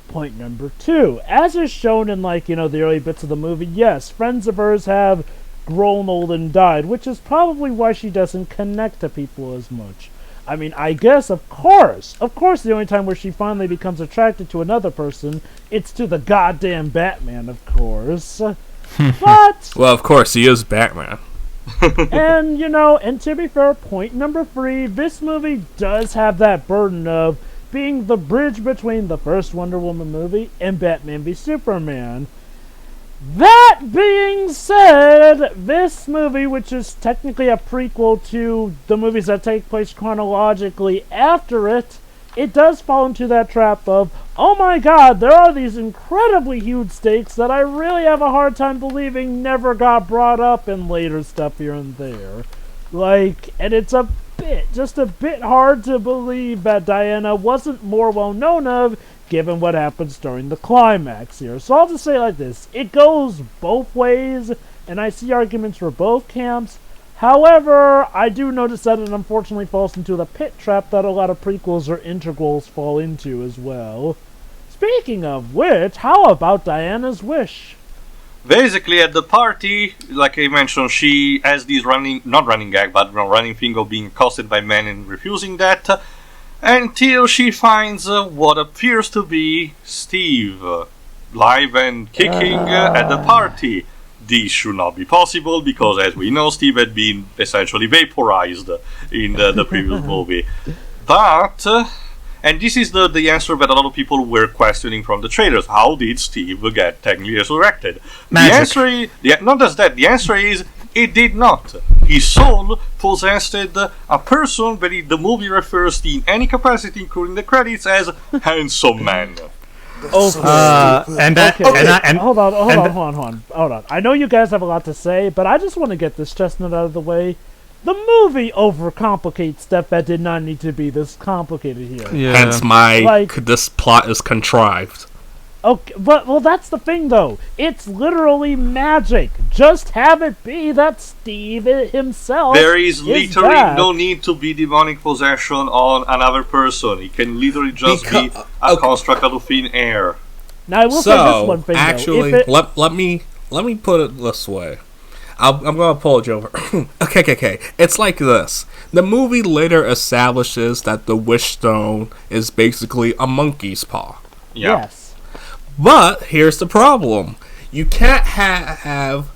Speaker 2: Point number two, as is shown in, the early bits of the movie, yes, friends of hers have grown old and died, which is probably why she doesn't connect to people as much. I mean, I guess, of course, the only time where she finally becomes attracted to another person, it's to the goddamn Batman, of course. But...
Speaker 1: well, of course, he is Batman.
Speaker 2: And, and to be fair, point number three, this movie does have that burden of being the bridge between the first Wonder Woman movie and Batman v Superman. That being said, this movie, which is technically a prequel to the movies that take place chronologically after it, it does fall into that trap of, oh my god, there are these incredibly huge stakes that I really have a hard time believing never got brought up in later stuff here and there. And it's just a bit hard to believe that Diana wasn't more well known of, given what happens during the climax here. So I'll just say it like this. It goes both ways, and I see arguments for both camps. However, I do notice that it unfortunately falls into the pit trap that a lot of prequels or integrals fall into as well. Speaking of which, how about Diana's wish?
Speaker 3: Basically, at the party, like I mentioned, she has this running thing of being accosted by men and refusing that. until she finds what appears to be Steve, live and kicking at the party. This should not be possible because, as we know, Steve had been essentially vaporized in the previous movie. But, and this is the answer that a lot of people were questioning from the trailers. How did Steve get technically resurrected?
Speaker 4: Magic.
Speaker 3: The answer is, not just that, the answer is, it did not. His soul possessed a person that the movie refers to in any capacity, including the credits, as Handsome Man.
Speaker 2: Okay.
Speaker 4: Hold
Speaker 2: on. I know you guys have a lot to say, but I just want to get this chestnut out of the way. The movie overcomplicates stuff that did not need to be this complicated here.
Speaker 4: Yeah.
Speaker 1: Hence this plot is contrived.
Speaker 2: Okay, but well, that's the thing, though. It's literally magic. Just have it be that Steve himself.
Speaker 3: There is literally
Speaker 2: back.
Speaker 3: no need to be demonic possession on another person. It can literally just be a construct out of thin air.
Speaker 2: Now I will say this one thing.
Speaker 1: Actually,
Speaker 2: though.
Speaker 1: let me put it this way. I'm gonna pull it over. Okay. It's like this. The movie later establishes that the Wish Stone is basically a monkey's paw.
Speaker 3: Yeah.
Speaker 2: Yes.
Speaker 1: But here's the problem: you can't have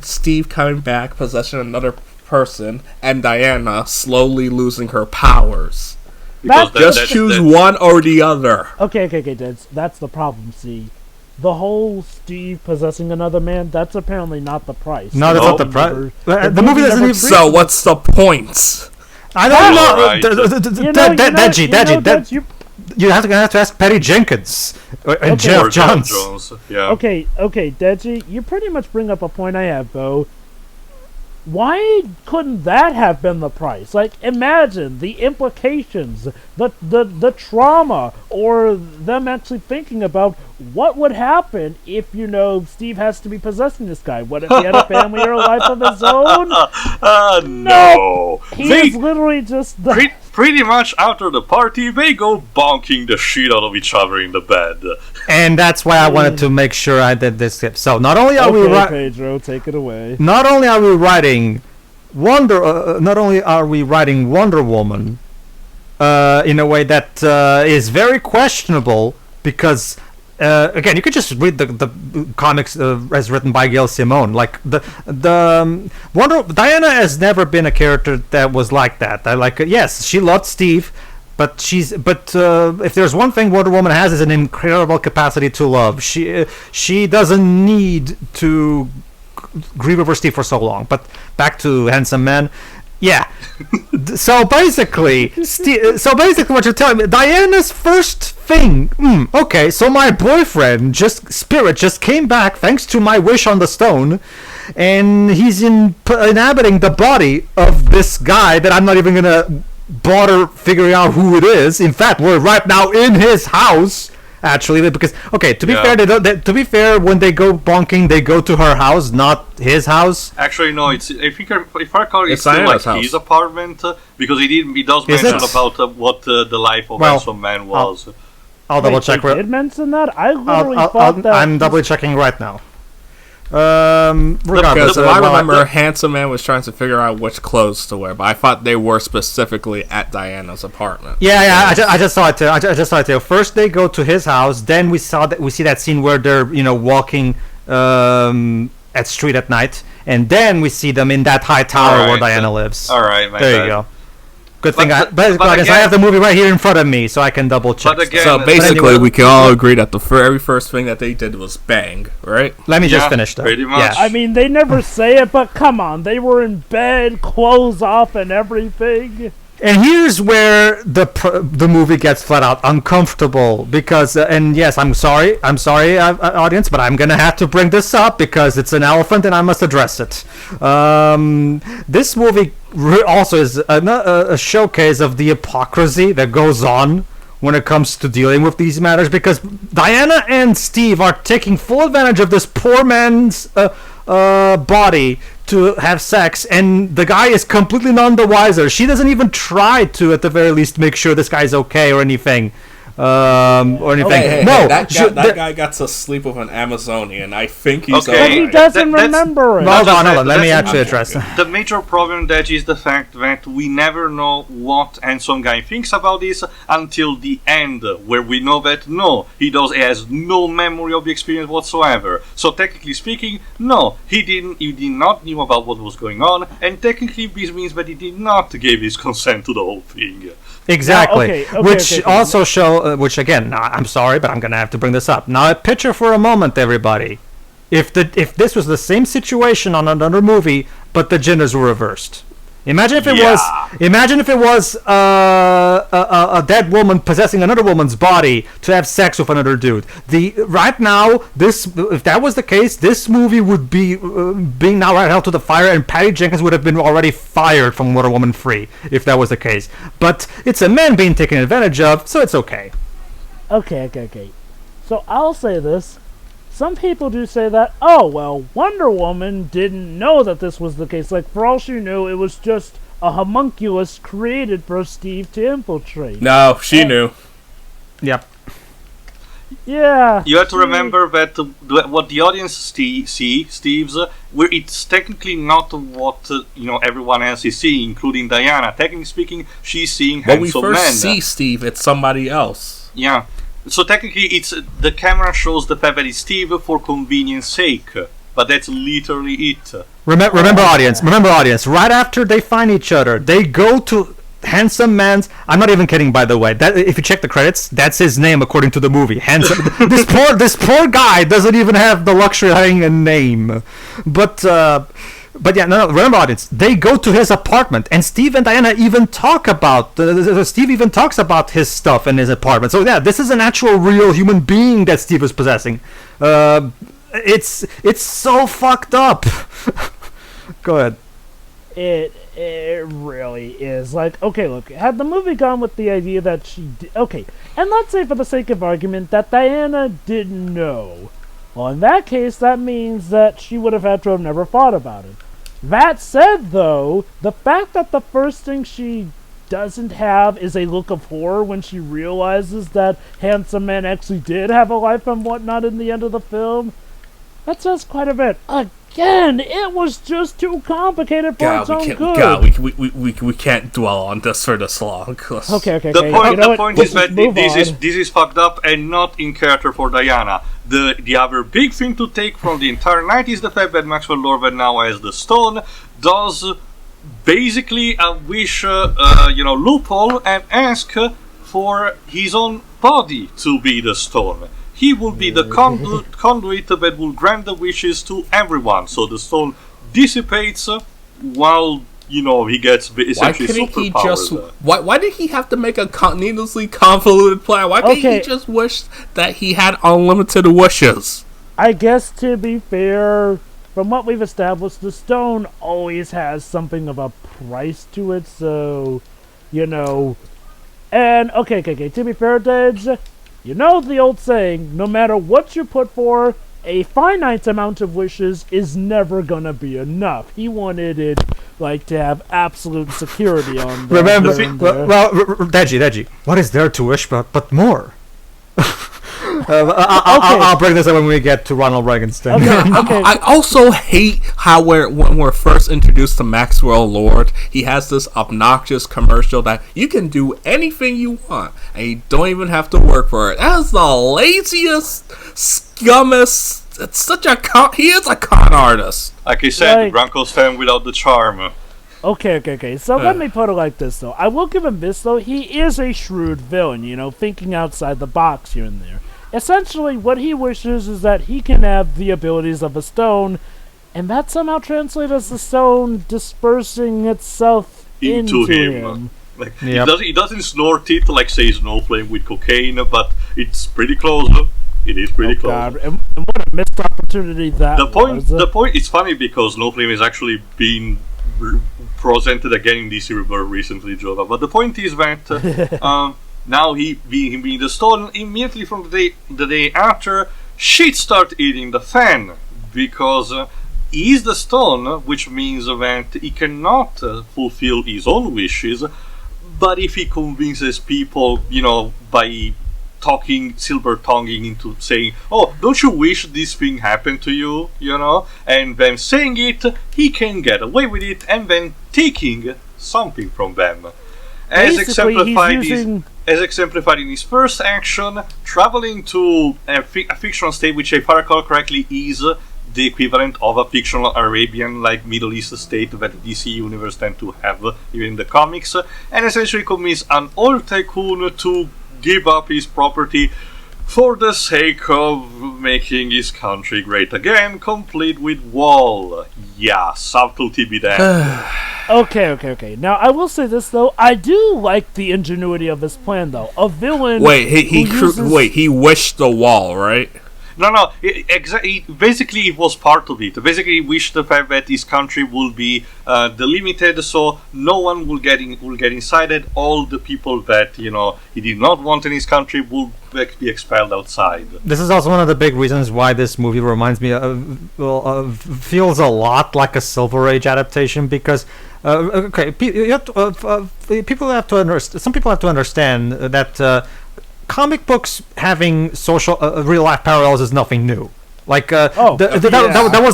Speaker 1: Steve coming back, possessing another person, and Diana slowly losing her powers. Just choose one or the other.
Speaker 2: Okay, that's the problem. See, the whole Steve possessing another man, that's apparently not the price.
Speaker 4: No, that's not the price. The movie doesn't even.
Speaker 1: So what's the point?
Speaker 4: I don't know.
Speaker 3: Right.
Speaker 4: Deji, you have to ask Patty Jenkins and Jeff Johns.
Speaker 3: Yeah.
Speaker 2: Okay, Deji, you pretty much bring up a point I have, though. Why couldn't that have been the price? Like, imagine the implications, the trauma, or them actually thinking about what would happen if, Steve has to be possessing this guy. What if he had a family or a life of his own?
Speaker 3: No.
Speaker 2: He is literally just...
Speaker 3: Pretty much after the party, they go bonking the shit out of each other in the bed.
Speaker 4: And that's why I wanted to make sure I did this tip. So not only are
Speaker 2: Pedro, take it away.
Speaker 4: Not only are we writing Wonder Woman in a way that is very questionable because. Again, you could just read the comics as written by Gail Simone. Like Diana has never been a character that was like that. Yes, she loved Steve, but if there's one thing Wonder Woman has is an incredible capacity to love. She doesn't need to grieve over Steve for so long. But back to Handsome Man. Yeah. So basically, what you're telling me, Diana's first thing. Okay, so my boyfriend just came back thanks to my wish on the stone, and he's inhabiting the body of this guy that I'm not even gonna bother figuring out who it is. In fact, we're right now in his house. Actually, because to be fair, when they go bonking, they go to her house, not his house.
Speaker 3: Actually, no. If I recall, it's still like his apartment because he does mention about what the life of Handsome Man was.
Speaker 4: I'll double check.
Speaker 2: They did mention that? I literally thought that.
Speaker 4: I'm double checking right now.
Speaker 1: Because I remember Handsome Man was trying to figure out which clothes to wear, but I thought they were specifically at Diana's apartment.
Speaker 4: Yeah. I just saw it too. First they go to his house, then we see that scene where they're walking at street at night, and then we see them in that high tower where Diana lives.
Speaker 3: All right,
Speaker 4: there you go. Good thing I have the movie right here in front of me, so I can double check.
Speaker 1: So basically, we can all agree that the very first thing that they did was bang, right?
Speaker 4: Let me just finish, though.
Speaker 3: Pretty much.
Speaker 4: Yeah.
Speaker 2: I mean, they never say it, but come on, they were in bed, clothes off, and everything.
Speaker 4: And here's where the movie gets flat out uncomfortable because and yes, I'm sorry, audience, but I'm gonna have to bring this up because it's an elephant and I must address it. This movie also is a showcase of the hypocrisy that goes on when it comes to dealing with these matters because Diana and Steve are taking full advantage of this poor man's body to have sex, and the guy is completely none the wiser. She doesn't even try to, at the very least, make sure this guy's okay or anything. or anything.
Speaker 1: Hey,
Speaker 4: no,
Speaker 1: that guy got to sleep with an Amazonian. I think he's
Speaker 3: Okay.
Speaker 2: But he
Speaker 1: alright.
Speaker 2: doesn't remember it.
Speaker 4: Hold on. Let me
Speaker 3: that's-
Speaker 4: actually address that.
Speaker 3: The major problem that is the fact that we never know what Handsome Guy thinks about this until the end, where we know that no, he has no memory of the experience whatsoever. So technically speaking, no, he did not knew about what was going on, and technically this means that he did not give his consent to the whole thing.
Speaker 4: Exactly.
Speaker 2: Okay,
Speaker 4: Which also show, which again, I'm sorry, but I'm gonna have to bring this up. Now, picture for a moment, everybody, if this was the same situation on another movie, but the genders were reversed. Imagine if it was a dead woman possessing another woman's body to have sex with another dude. Right now, if that was the case, this movie would be being now right held to the fire, and Patty Jenkins would have been already fired from Wonder Woman 3 if that was the case. But it's a man being taken advantage of, so it's okay.
Speaker 2: Okay. So I'll say this. Some people do say that, oh, well, Wonder Woman didn't know that this was the case. Like, for all she knew, it was just a homunculus created for Steve to infiltrate.
Speaker 1: No, she knew.
Speaker 4: Yep.
Speaker 2: Yeah.
Speaker 3: You have to remember that what the audience Steve's, where it's technically not what everyone else is seeing, including Diana. Technically speaking, she's seeing
Speaker 1: When we
Speaker 3: handsome men.
Speaker 1: first see Steve, it's somebody else.
Speaker 3: Yeah. So technically, it's the camera shows the fact that it's Steve for convenience sake, but that's literally it.
Speaker 4: Remember, audience. Right after they find each other, they go to Handsome Man's. I'm not even kidding, by the way. That if you check the credits, that's his name according to the movie. Handsome. this poor guy doesn't even have the luxury of having a name. But yeah, no. Remember, audience. They go to his apartment, and Steve and Diana even talk about. Steve even talks about his stuff in his apartment. So yeah, this is an actual, real human being that Steve is possessing. It's so fucked up. Go ahead.
Speaker 2: It really is. Like, okay, look, had the movie gone with the idea that okay, and let's say for the sake of argument that Diana didn't know. Well, in that case, that means that she would have had to have never thought about it. That said, though, the fact that the first thing she doesn't have is a look of horror when she realizes that Handsome Man actually did have a life and whatnot in the end of the film, that says quite a bit. Again, it was just too complicated for its own good.
Speaker 1: We can't dwell on this for this long.
Speaker 2: Okay.
Speaker 3: The point is that this is fucked up and not in character for Diana. The other big thing to take from the entire night is the fact that Maxwell Lord now has the stone, does basically a wish loophole and ask for his own body to be the stone. He will be the conduit that will grant the wishes to everyone. So the stone dissipates while he gets essentially superpowers.
Speaker 1: Why did he have to make a needlessly convoluted plan? Why can't he just wish that he had unlimited wishes?
Speaker 2: I guess, to be fair, from what we've established, the stone always has something of a price to it, so, And, okay, to be fair, Dej, you know the old saying, no matter what you put for, a finite amount of wishes is never gonna be enough. He wanted it, to have absolute security on that.
Speaker 4: Remember, Deji, what is there to wish but more? I'll bring this up when we get to Ronald Reagan's thing.
Speaker 2: Okay.
Speaker 1: I also hate how when we're first introduced to Maxwell Lord, he has this obnoxious commercial that you can do anything you want and you don't even have to work for it. That is the laziest, scummest. It's such he is a con artist.
Speaker 3: Like I said, Bronco's fan without the charm.
Speaker 2: Okay. So let me put it like this, though. I will give him this, though. He is a shrewd villain, thinking outside the box here and there. Essentially, what he wishes is that he can have the abilities of a stone, and that somehow translates as the stone dispersing itself into him.
Speaker 3: He doesn't snort it like, say, Snowflame with cocaine, but it's pretty close. It is pretty close.
Speaker 2: God. And what a missed opportunity that was.
Speaker 3: The point, it's funny because Snowflame is actually being presented again in DC Rebirth recently, Jova. But the point is that now he being the stone, immediately from the day after, shit start eating the fan because he is the stone, which means that he cannot fulfill his own wishes. But if he convinces people, by silver-tonguing into saying, "Oh, don't you wish this thing happened to you?" And then saying it, he can get away with it, and then taking something from them. As exemplified in his first action, traveling to a fictional state, which, if I recall correctly, is the equivalent of a fictional Arabian, Middle East state that the DC universe tend to have, even in the comics, and essentially convince an old tycoon to give up his property for the sake of making his country great again, complete with wall. Yeah, subtlety be damned.
Speaker 2: Okay. Now, I will say this, though. I do like the ingenuity of this plan, though. A villain...
Speaker 1: Wait, he wished the wall, right?
Speaker 3: No. Basically, it was part of it. Basically, he wished the fact that his country will be delimited, so no one will get inside it. All the people that he did not want in his country will be expelled outside.
Speaker 4: This is also one of the big reasons why this movie reminds me feels a lot like a Silver Age adaptation, because people have to understand. Some people have to understand that. Comic books having social real life parallels is nothing new. That was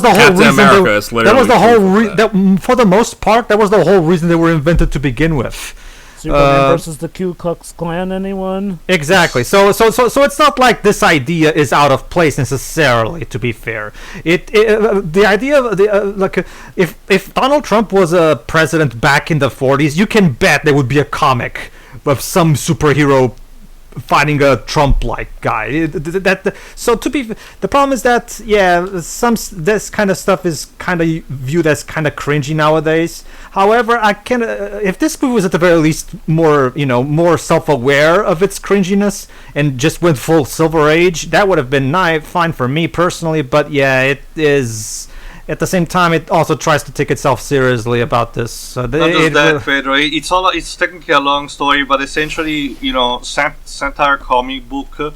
Speaker 4: the whole
Speaker 1: Captain
Speaker 4: reason.
Speaker 1: America is literally
Speaker 4: for the most part, that was the whole reason they were invented to begin with.
Speaker 2: Superman versus the Ku Klux Klan, anyone?
Speaker 4: Exactly. So it's not like this idea is out of place necessarily. To be fair, the idea of if Donald Trump was a president back in the 40s, you can bet there would be a comic of some superhero fighting a Trump-like guy. The problem is that this kind of stuff is kind of viewed as kind of cringy nowadays. However, if this movie was at the very least more self-aware of its cringiness and just went full Silver Age, that would have been fine for me personally. But yeah, it is. At the same time, it also tries to take itself seriously about this.
Speaker 3: Pedro. It's technically a long story, but essentially, satire comic book,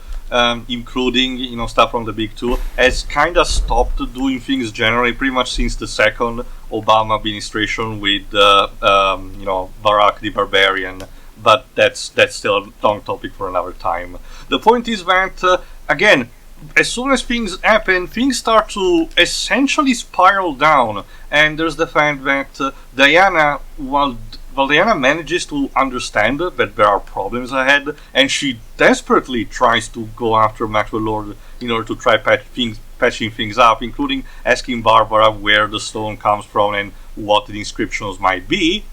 Speaker 3: including stuff from the big two, has kind of stopped doing things generally pretty much since the second Obama administration with Barack the Barbarian. But that's still a long topic for another time. The point is that again, as soon as things happen, things start to essentially spiral down. And there's the fact that Diana, while Diana manages to understand that there are problems ahead, and she desperately tries to go after Maxwell Lord in order to try patching things up, including asking Barbara where the stone comes from and what the inscriptions might be,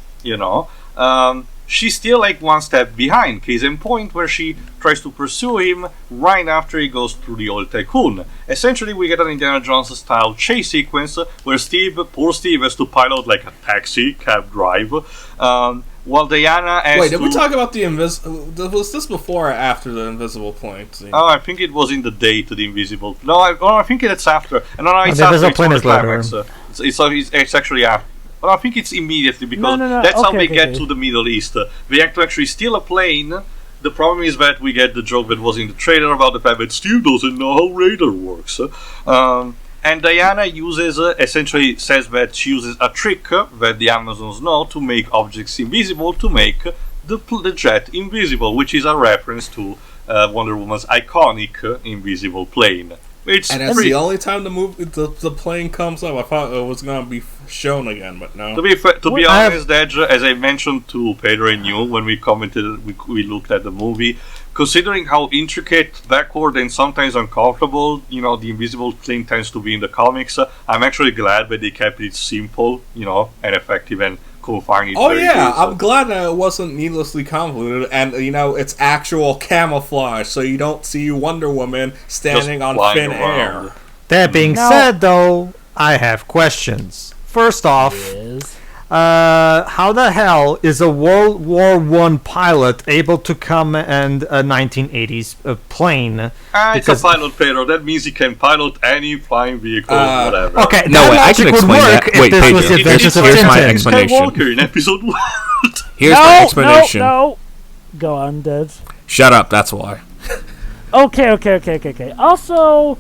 Speaker 3: she's still one step behind. Case in point, where she tries to pursue him right after he goes through the old tycoon. Essentially, we get an Indiana Jones style chase sequence where poor Steve has to pilot a taxi cab drive, while Diana has
Speaker 1: Wait, did we talk about the was this before or after the invisible plane scene?
Speaker 3: Oh, I think it was in the day to the invisible. No, I think it's after. No, it's
Speaker 4: the
Speaker 3: after.
Speaker 4: invisible plane is
Speaker 3: Climax.
Speaker 4: later.
Speaker 3: It's actually after. Well, I think it's immediately, because that's how they get to the Middle East. They have to actually steal a plane. The problem is that we get the joke that was in the trailer about the fact that Steve doesn't know how radar works. And Diana essentially says that she uses a trick that the Amazons know to make objects invisible, to make the jet invisible, which is a reference to Wonder Woman's iconic invisible plane.
Speaker 1: And that's the only time the plane comes up. I thought it was going to be shown again, but no.
Speaker 3: To be honest, Dej, as I mentioned to Pedro and you when we commented, we looked at the movie, considering how intricate, backward, and sometimes uncomfortable, the invisible plane tends to be in the comics, I'm actually glad that they kept it simple, and effective and confining it.
Speaker 1: Oh yeah, I'm glad that it wasn't needlessly convoluted, and it's actual camouflage, so you don't see Wonder Woman standing on thin air.
Speaker 4: That being said, though, I have questions. First off, how the hell is a World War I pilot able to command a 1980s plane?
Speaker 3: It's a pilot, Pedro. That means he can pilot any flying vehicle, whatever.
Speaker 4: Okay, I can explain that. Wait,
Speaker 1: here's my explanation.
Speaker 3: Skywalker in episode 1.
Speaker 1: Here's my explanation.
Speaker 2: No. Go on, Dev.
Speaker 1: Shut up. That's why.
Speaker 2: Okay. Also,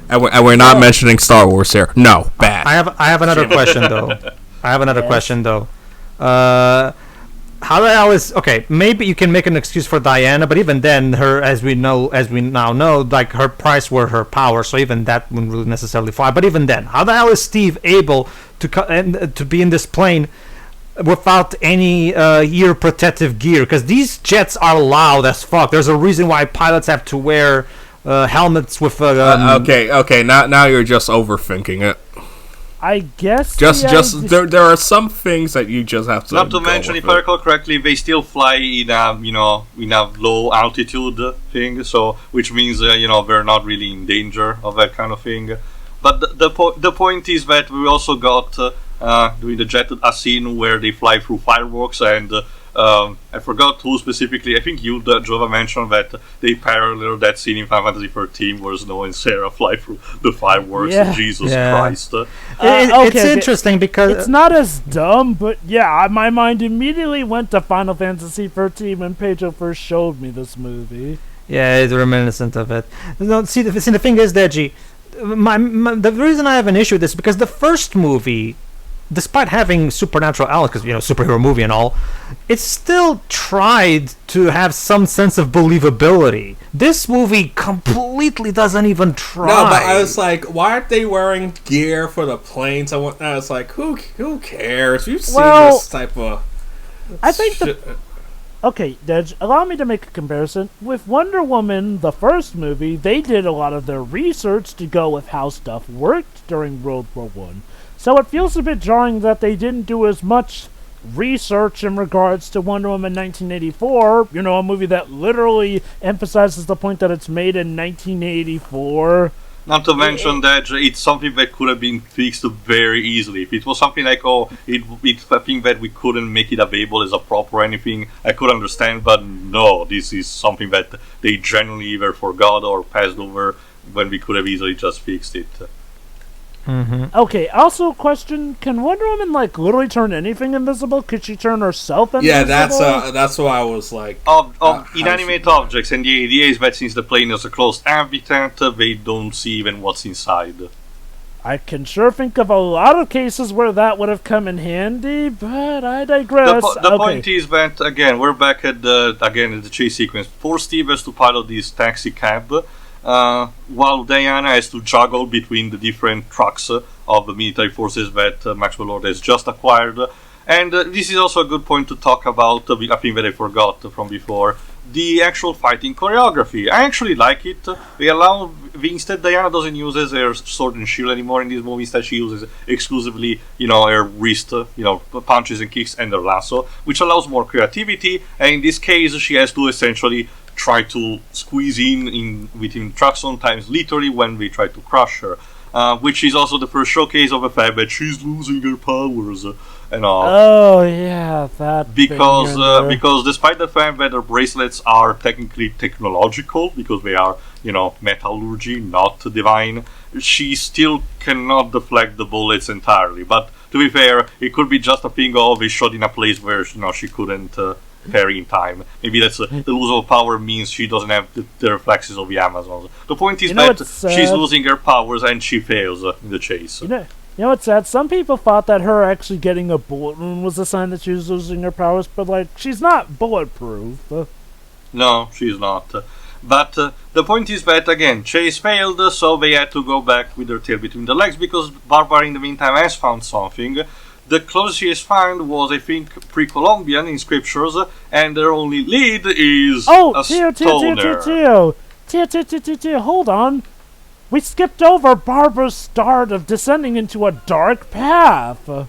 Speaker 1: and we're not mentioning Star Wars here. No, bad.
Speaker 4: I have another question though. how the hell is okay? Maybe you can make an excuse for Diana, but even then, her as we now know, like her price were her power, so even that wouldn't really necessarily fly. But even then, how the hell is Steve able to be in this plane without any ear protective gear? Because these jets are loud as fuck. There's a reason why pilots have to wear helmets with.
Speaker 1: Okay. Now you're just overthinking it.
Speaker 2: I guess
Speaker 1: There are some things that you just have to.
Speaker 3: Not to mention, if I recall correctly, they still fly in a low altitude thing, so which means they're not really in danger of that kind of thing. But the point is that we also got during the jet a scene where they fly through fireworks, and I forgot who specifically. I think you, Jova, mentioned that they parallel that scene in Final Fantasy 13 where Snow and Sarah fly through the fireworks.
Speaker 2: Yeah.
Speaker 3: Jesus Christ.
Speaker 4: It's interesting because
Speaker 2: it's not as dumb, but yeah, my mind immediately went to Final Fantasy 13 when Pedro first showed me this movie.
Speaker 4: yeah, it's reminiscent of it. No, see, the thing is, Deji, the reason I have an issue with this is because the first movie, despite having supernatural elements, because superhero movie and all, it still tried to have some sense of believability. This movie completely doesn't even try.
Speaker 1: No, but I was like, why aren't they wearing gear for the planes? I was like, who cares? You've seen this type of.
Speaker 2: I think okay, Dej, allow me to make a comparison. With Wonder Woman, the first movie, they did a lot of their research to go with how stuff worked during World War One. So it feels a bit jarring that they didn't do as much research in regards to Wonder Woman 1984, a movie that literally emphasizes the point that it's made in 1984.
Speaker 3: Not to mention that it's something that could have been fixed very easily. If it was something like, it's a thing that we couldn't make it available as a prop or anything, I could understand, but no, this is something that they genuinely either forgot or passed over when we could have easily just fixed it.
Speaker 4: Mm-hmm.
Speaker 2: Okay, also a question, can Wonder Woman, literally turn anything invisible? Could she turn herself invisible?
Speaker 1: Yeah, that's why I was like...
Speaker 3: Of inanimate objects, and the idea is that since the plane is a closed habitat, they don't see even what's inside.
Speaker 2: I can sure think of a lot of cases where that would have come in handy, but I digress.
Speaker 3: The point is that, again, we're back at the chase sequence. Poor Steve has to pilot this taxi cab, while Diana has to juggle between the different trucks of the military forces that Maxwell Lord has just acquired. And this is also a good point to talk about a thing that I forgot from before. The actual fighting choreography. I actually like it. Instead Diana doesn't use her sword and shield anymore in this movie. Instead she uses exclusively, her wrist, punches and kicks and her lasso, which allows more creativity. And in this case she has to essentially try to squeeze in between trucks, sometimes literally when we try to crush her, which is also the first showcase of the fact that she's losing her powers and all.
Speaker 2: Oh yeah, that
Speaker 3: because despite the fact that her bracelets are technically technological because they are metallurgy, not divine, she still cannot deflect the bullets entirely. But to be fair, it could be just a thing of they shot in a place where she couldn't parry in time. Maybe that's the lose of power means she doesn't have the reflexes of the Amazons. The point is that she's losing her powers and she fails in the chase.
Speaker 2: You know what's sad? Some people thought that her actually getting a bullet wound was a sign that she was losing her powers, but she's not bulletproof.
Speaker 3: No, she's not. But the point is that, again, Chase failed, so they had to go back with their tail between the legs because Barbara in the meantime has found something. The closest she has found was, I think, pre-Columbian in scriptures, and their only lead is a stoner.
Speaker 2: Tio, hold on. We skipped over Barbara's start of descending into a dark path.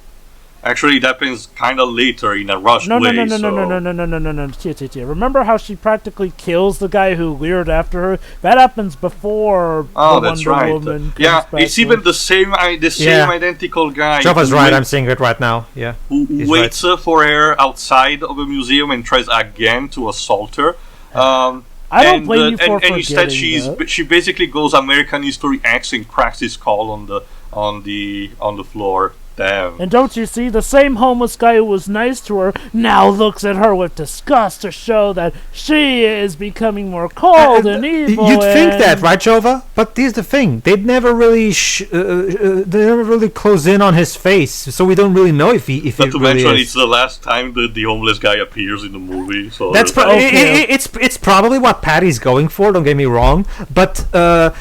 Speaker 3: Actually, it happens kind of later in a rushed way.
Speaker 2: No. Tio. Remember how she practically kills the guy who leered after her? That happens before
Speaker 3: that's
Speaker 2: Wonder
Speaker 3: right.
Speaker 2: Woman comes
Speaker 3: Yeah,
Speaker 2: back
Speaker 3: it's even the same identical guy.
Speaker 4: Java's right, I'm seeing it right now. Yeah.
Speaker 3: Who waits for her outside of the museum and tries again to assault her.
Speaker 2: I don't blame you for
Speaker 3: and instead
Speaker 2: that.
Speaker 3: she basically goes American History X and cracks his skull on the floor. Damn.
Speaker 2: And don't you see, the same homeless guy who was nice to her now looks at her with disgust to show that she is becoming more cold and evil.
Speaker 4: You'd think that, right, Jova? But here's the thing: they'd never really, they never really close in on his face, so we don't really know if he
Speaker 3: Not to
Speaker 4: really
Speaker 3: mention,
Speaker 4: is.
Speaker 3: it's the last time that the homeless guy appears in the movie. So
Speaker 4: That's it's probably what Patty's going for. Don't get me wrong, but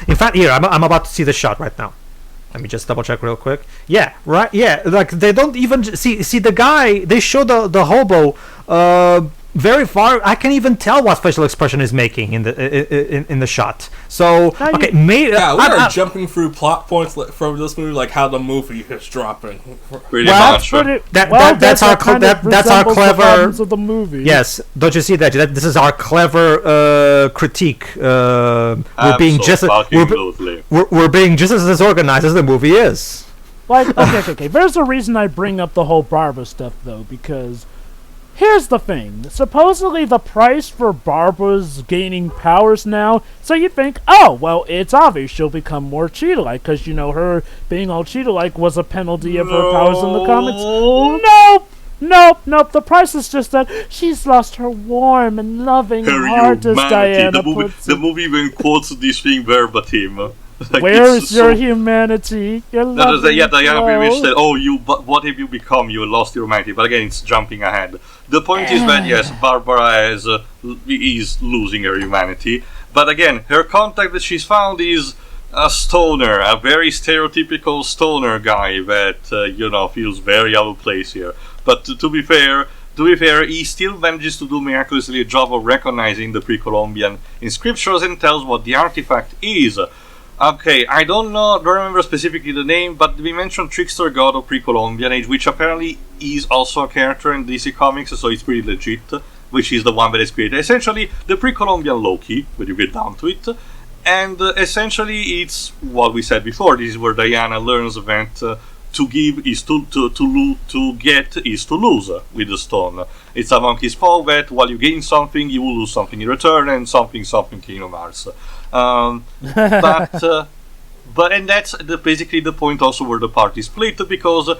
Speaker 4: in fact, here I'm about to see the shot right now. Let me just double check real quick. Yeah, right. Yeah, like they don't even see the guy. They show the hobo very far. I can even tell what facial expression is making in the shot. So okay, maybe
Speaker 1: we are jumping through plot points from this movie, like how the movie is dropping.
Speaker 3: Pretty much.
Speaker 4: That's our clever
Speaker 2: of the movie.
Speaker 4: Yes, don't you see that? This is our clever critique. We're being just as disorganized as the movie is.
Speaker 2: Like, okay. There's a reason I bring up the whole Barbara stuff, though, because here's the thing. Supposedly the price for Barbara's gaining powers now, so you think, oh, well, it's obvious she'll become more cheetah-like, because, you know, her being all cheetah-like was a penalty of her powers in the comics. Nope. The price is just that she's lost her warm and loving heart, as Diana puts it.
Speaker 3: The movie even quotes this thing verbatim. Like,
Speaker 2: where is your humanity?
Speaker 3: Diana pretty much said, what have you become? You lost your humanity. But again, it's jumping ahead. The point is that, yes, Barbara is losing her humanity. But again, her contact that she's found is a stoner, a very stereotypical stoner guy that, feels very out of place here. But to be fair, he still manages to do miraculously a job of recognizing the pre-Columbian inscriptions and tells what the artifact is. Okay, I don't remember specifically the name, but we mentioned Trickster God of Pre-Columbian Age, which apparently is also a character in DC Comics, so it's pretty legit, which is the one that is created. Essentially, the Pre-Columbian Loki, when you get down to it, and essentially it's what we said before. This is where Diana learns that to give is to get is to lose with the stone. It's a monkey's paw that while you gain something, you will lose something in return, and something Kingdom Hearts. But that's basically the point also where the party split, because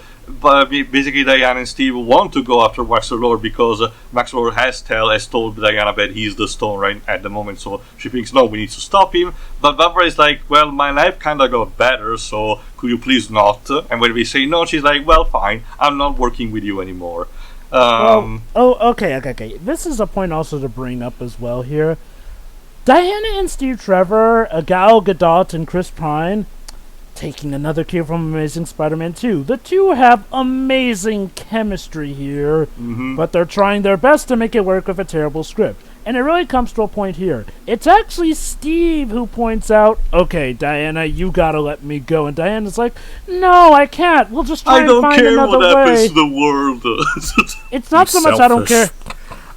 Speaker 3: basically Diana and Steve want to go after Max Lord because Max Lord has told Diana that he's the stone right at the moment, so she thinks, no, we need to stop him. But Barbara is like, well, my life kinda got better, so could you please not? And when we say no, she's like, well, fine, I'm not working with you anymore.
Speaker 2: Okay. This is a point also to bring up as well here. Diana and Steve Trevor, Gal Gadot and Chris Pine, taking another cue from Amazing Spider-Man 2. The two have amazing chemistry here, but they're trying their best to make it work with a terrible script. And it really comes to a point here. It's actually Steve who points out, okay, Diana, you gotta let me go. And Diana's like, no, I can't. We'll just try and find another way.
Speaker 3: I don't care what happens to the world.
Speaker 2: It's not so much I don't care.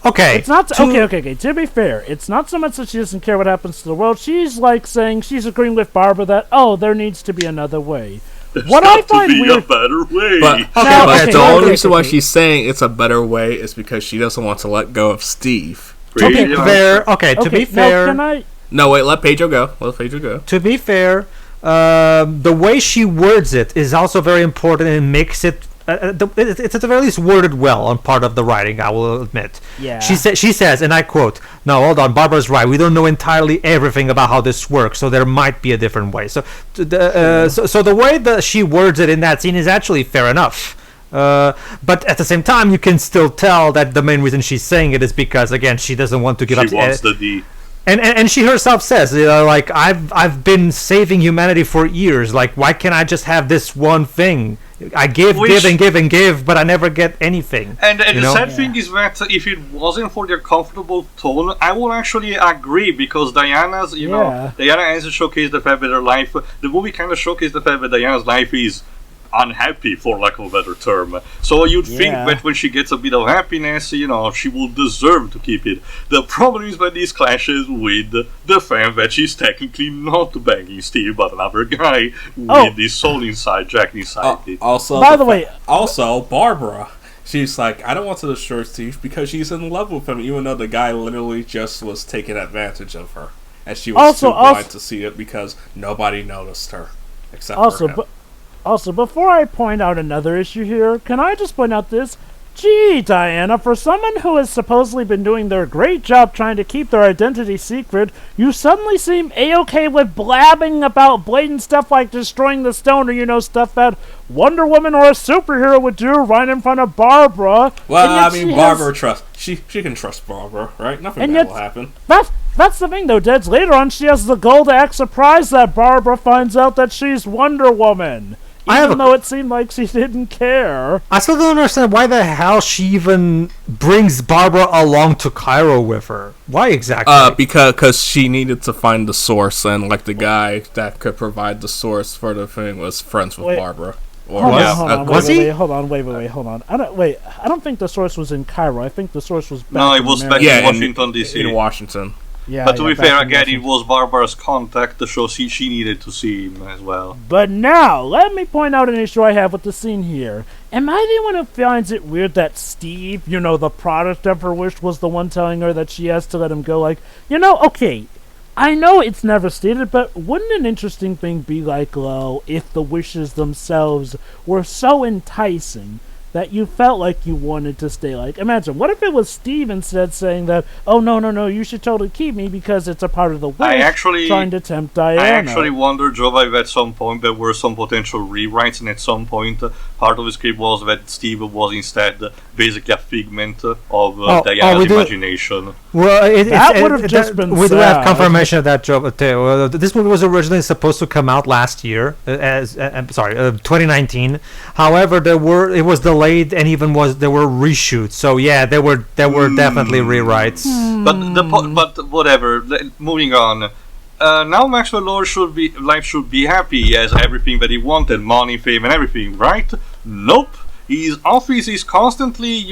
Speaker 4: Okay.
Speaker 2: It's not okay. To be fair, it's not so much that she doesn't care what happens to the world. She's like saying she's agreeing with Barbara that there needs to be another way. What I find weird,
Speaker 3: a better way.
Speaker 1: But the only reason why she's saying it's a better way is because she doesn't want to let go of Steve.
Speaker 4: To be fair,
Speaker 1: No, wait. Let Pedro go.
Speaker 4: To be fair, the way she words it is also very important and makes it. It's at the very least worded well on part of the writing, I will admit.
Speaker 2: Yeah.
Speaker 4: She says, and I quote, "No, hold on, Barbara's right. We don't know entirely everything about how this works, so there might be a different way." So the way that she words it in that scene is actually fair enough. But at the same time, you can still tell that the main reason she's saying it is because, again, she doesn't want to give up.
Speaker 3: She wants the D.
Speaker 4: And she herself says, like, I've been saving humanity for years. Like, why can't I just have this one thing? I give, but I never get anything.
Speaker 3: And the sad thing is that if it wasn't for their comfortable tone, I would actually agree, because Diana's, Diana ends to showcase the fact that her life, the movie kind of showcased the fact that Diana's life is unhappy, for lack of a better term. So you'd think that when she gets a bit of happiness, she will deserve to keep it. The problem is that this clashes with the fact that she's technically not banging Steve, but another guy with his soul inside, Jack inside it.
Speaker 1: Also,
Speaker 2: by the way,
Speaker 1: Barbara, she's like, I don't want to destroy Steve because she's in love with him, even though the guy literally just was taking advantage of her. And she was too blind to see it because nobody noticed her except for him.
Speaker 2: Also, before I point out another issue here, can I just point out this? Gee, Diana, for someone who has supposedly been doing their great job trying to keep their identity secret, you suddenly seem A-okay with blabbing about blatant stuff like destroying the stone, or, stuff that Wonder Woman or a superhero would do right in front of Barbara.
Speaker 1: Well, Barbara she can trust Barbara, right? Nothing bad will happen.
Speaker 2: That's the thing, though, Deds. Later on, she has the goal to act surprised that Barbara finds out that she's Wonder Woman. Even though it seemed like she didn't care.
Speaker 4: I still don't understand why the hell she even brings Barbara along to Cairo with her. Why exactly?
Speaker 1: Because she needed to find the source, and the guy that could provide the source for the thing was friends with Barbara.
Speaker 2: Hold on, I don't think the source was in Cairo. I think the source was back
Speaker 3: it was back
Speaker 1: in
Speaker 3: Washington, D.C.
Speaker 1: In Washington.
Speaker 2: Yeah,
Speaker 3: but to be fair, again, it was Barbara's contact, so she needed to see him as well.
Speaker 2: But now, let me point out an issue I have with the scene here. Am I the one who finds it weird that Steve, the product of her wish, was the one telling her that she has to let him go? Okay, I know it's never stated, but wouldn't an interesting thing be if the wishes themselves were so enticing that you felt like you wanted to stay? Imagine, what if it was Steve instead saying that, oh, no, you should totally keep me because it's a part of the wish, trying to tempt Diana.
Speaker 3: I actually wondered, Joe, if at some point there were some potential rewrites, and at some point part of the script was that Steve was instead basically a figment of Diana's imagination.
Speaker 4: Well,
Speaker 2: that would have just been
Speaker 4: we do have confirmation of that, Joe. This movie was originally supposed to come out last year, 2019. However, it was delayed, and there were reshoots. So yeah, there were definitely rewrites.
Speaker 3: But whatever. Moving on. Now Maxwell Lord's life should be happy. He has everything that he wanted, money, fame, and everything, right? Nope. His office is constantly,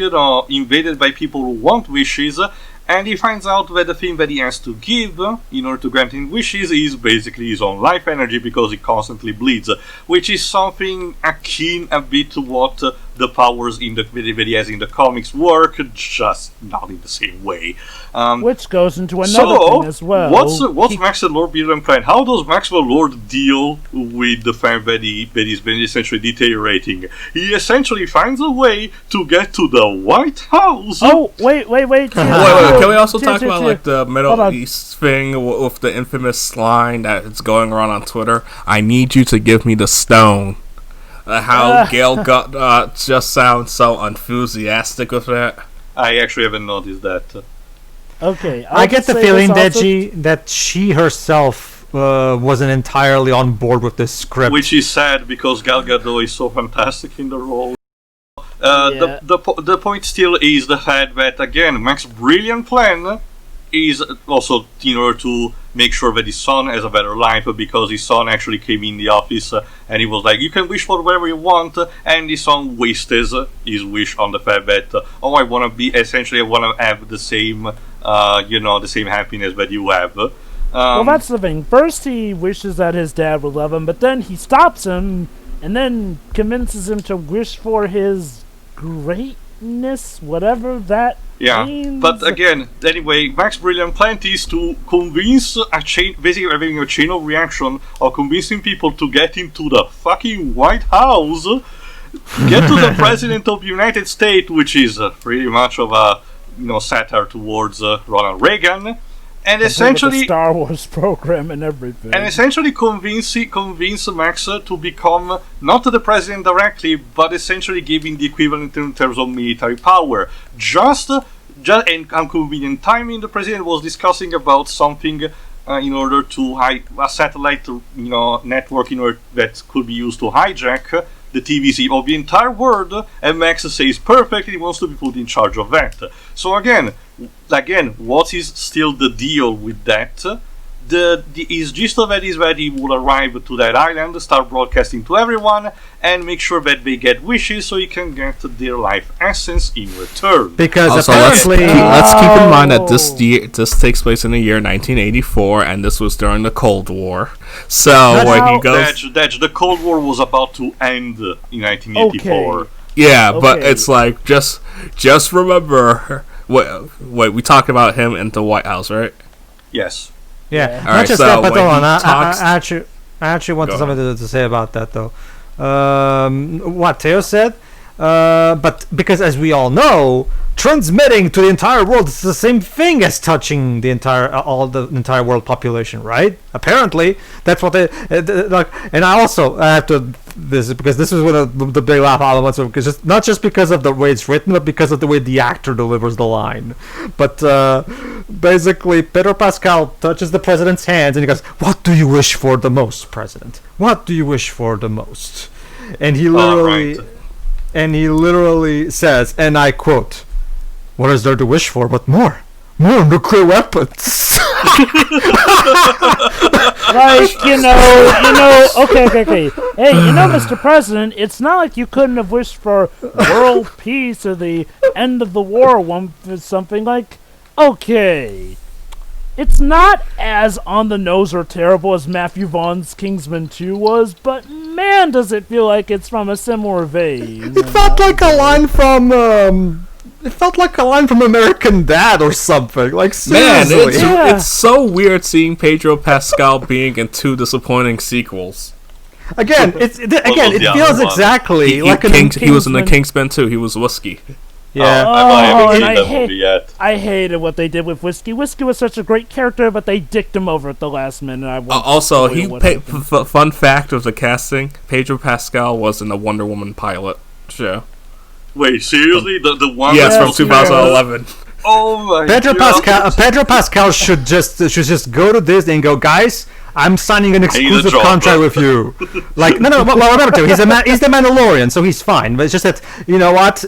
Speaker 3: invaded by people who want wishes, and he finds out that the thing that he has to give in order to grant him wishes is basically his own life energy, because he constantly bleeds, which is something akin a bit to what the powers that he has in the comics work, just not in the same way.
Speaker 2: Which goes into another thing as well.
Speaker 3: What's Maxwell Lord beyond plan? How does Maxwell Lord deal with the fact that he's been essentially deteriorating? He essentially finds a way to get to the White House.
Speaker 2: Oh, wait. Wait,
Speaker 1: can we also talk about the Middle East thing with the infamous line that is going around on Twitter? I need you to give me the stone. How Gail just sounds so enthusiastic with that.
Speaker 3: I actually haven't noticed that.
Speaker 2: Okay,
Speaker 4: I get the feeling that she herself wasn't entirely on board with this script,
Speaker 3: which is sad because Gal Gadot is so fantastic in the role. The point still is the fact that, again, Max's brilliant plan is also in order to make sure that his son has a better life, because his son actually came in the office and he was like, you can wish for whatever you want, and his son wasted his wish on the fact that I want to have the same the same happiness that you have.
Speaker 2: Well, that's the thing. First he wishes that his dad would love him, but then he stops him and then convinces him to wish for his greatness, whatever that means.
Speaker 3: But again, anyway, Max's brilliant plan is to convince basically having a chain of reaction of convincing people to get into the fucking White House, get to the President of the United States, which is pretty much of a satire towards Ronald Reagan, and essentially
Speaker 2: the Star Wars program and everything,
Speaker 3: and essentially convince Max to become not the president directly, but essentially giving the equivalent in terms of military power. Just in convenient timing, the president was discussing about something in order to a satellite network that could be used to hijack the TVC of the entire world, and Max says perfect, he wants to be put in charge of that. So again, what is still the deal with that? His gist of it is that he will arrive to that island, start broadcasting to everyone, and make sure that they get wishes so he can get their life essence in return.
Speaker 4: Because
Speaker 1: also,
Speaker 4: apparently,
Speaker 1: let's keep in mind that this takes place in the year 1984, and this was during the Cold War. So when he goes,
Speaker 3: the Cold War was about to end in 1984.
Speaker 2: Okay.
Speaker 1: Yeah, but it's like just remember. Wait, we talked about him in the White House, right?
Speaker 3: Yes.
Speaker 4: Yeah,
Speaker 1: All right,
Speaker 4: just
Speaker 1: so
Speaker 4: that, but
Speaker 1: when
Speaker 4: hold on.
Speaker 1: he talks-
Speaker 4: I actually wanted something to say about that, though. what Theo said. But because, as we all know, transmitting to the entire world is the same thing as touching the entire world population, right? Apparently, that's what they like. And I have to this because this is one of the big laugh elements, because not just because of the way it's written, but because of the way the actor delivers the line. But basically, Pedro Pascal touches the president's hands and he goes, "What do you wish for the most, President? What do you wish for the most?" And he literally.
Speaker 3: Right.
Speaker 4: And he literally says, and I quote, "What is there to wish for but more nuclear weapons?"
Speaker 2: Like, okay. Hey, Mr. President, it's not like you couldn't have wished for world peace or the end of the war or something like, okay. It's not as on the nose or terrible as Matthew Vaughn's Kingsman 2 was, but man, does it feel like it's from a similar vein.
Speaker 4: It felt like a line from American Dad or something. Like, seriously.
Speaker 1: Man, it's so weird seeing Pedro Pascal being in 2 disappointing sequels.
Speaker 4: Again, it feels exactly like
Speaker 1: he was in the Kingsman 2. He was Whiskey.
Speaker 4: Yeah.
Speaker 3: I haven't seen that movie yet.
Speaker 2: I hated what they did with Whiskey. Whiskey was such a great character, but they dicked him over at the last minute.
Speaker 1: Also, fun fact of the casting: Pedro Pascal was in the Wonder Woman pilot show.
Speaker 3: Wait, seriously? The one?
Speaker 1: Yes, from 2011.
Speaker 3: Oh my
Speaker 4: God. Pedro Pascal should just go to Disney and go, "Guys, I'm signing an exclusive contract with you." Like, no. Well, remember too, he's the Mandalorian, so he's fine. But it's just that you know what,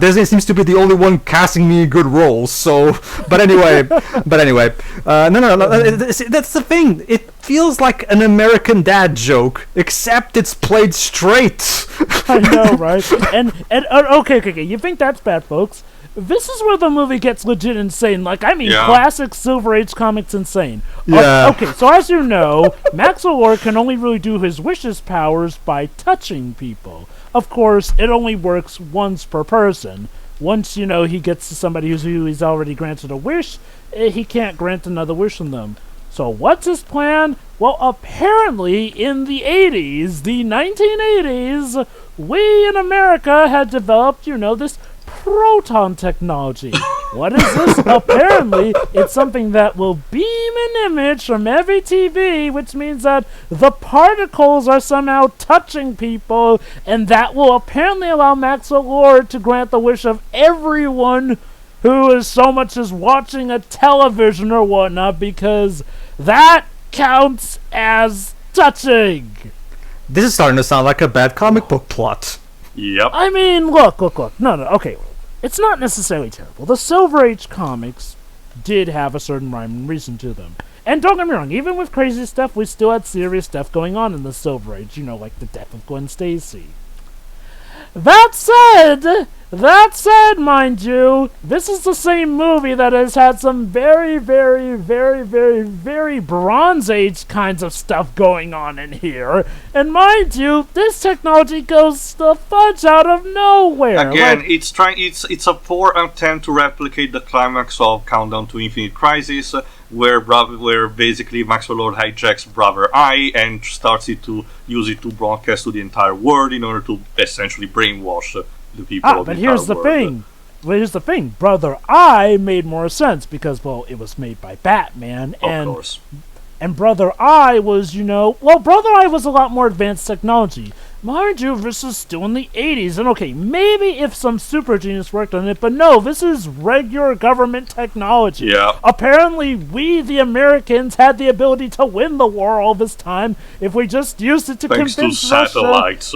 Speaker 4: Disney seems to be the only one casting me in good roles. So, but anyway, no. That's the thing. It feels like an American Dad joke, except it's played straight.
Speaker 2: I know, right? And okay. You think that's bad, folks? This is where the movie gets legit insane. Classic Silver Age comics insane.
Speaker 4: Yeah.
Speaker 2: Okay, so as you know, Maxwell Lord can only really do his wishes powers by touching people. Of course, it only works once per person. Once, he gets to somebody who he's already granted a wish, he can't grant another wish from them. So what's his plan? Well, apparently in the 80s, the 1980s, we in America had developed, this proton technology. What is this? Apparently, it's something that will beam an image from every TV, which means that the particles are somehow touching people, and that will apparently allow Maxwell Lord to grant the wish of everyone who is so much as watching a television or whatnot, because that counts as touching.
Speaker 4: This is starting to sound like a bad comic book plot.
Speaker 3: Yep.
Speaker 2: I mean, look. No, okay. It's not necessarily terrible. The Silver Age comics did have a certain rhyme and reason to them. And don't get me wrong, even with crazy stuff, we still had serious stuff going on in the Silver Age, like the death of Gwen Stacy. That said, mind you, this is the same movie that has had some very, very, very, very, very Bronze Age kinds of stuff going on in here. And mind you, this technology goes the fudge out of nowhere.
Speaker 3: Again, it's a poor attempt to replicate the climax of Countdown to Infinite Crisis, where basically Maxwell Lord hijacks Brother Eye and starts to use it to broadcast to the entire world in order to essentially brainwash the people of the entire world.
Speaker 2: Here's the thing. Brother Eye made more sense because, it was made by Batman.
Speaker 3: Of course.
Speaker 2: And Brother Eye was, Brother Eye was a lot more advanced technology. Mind you, this is still in the 80s, and okay, maybe if some super genius worked on it, but no, this is regular government technology.
Speaker 3: Yeah.
Speaker 2: Apparently, we, the Americans, had the ability to win the war all this time if we just used it to convince Russia.
Speaker 3: Thanks to satellites.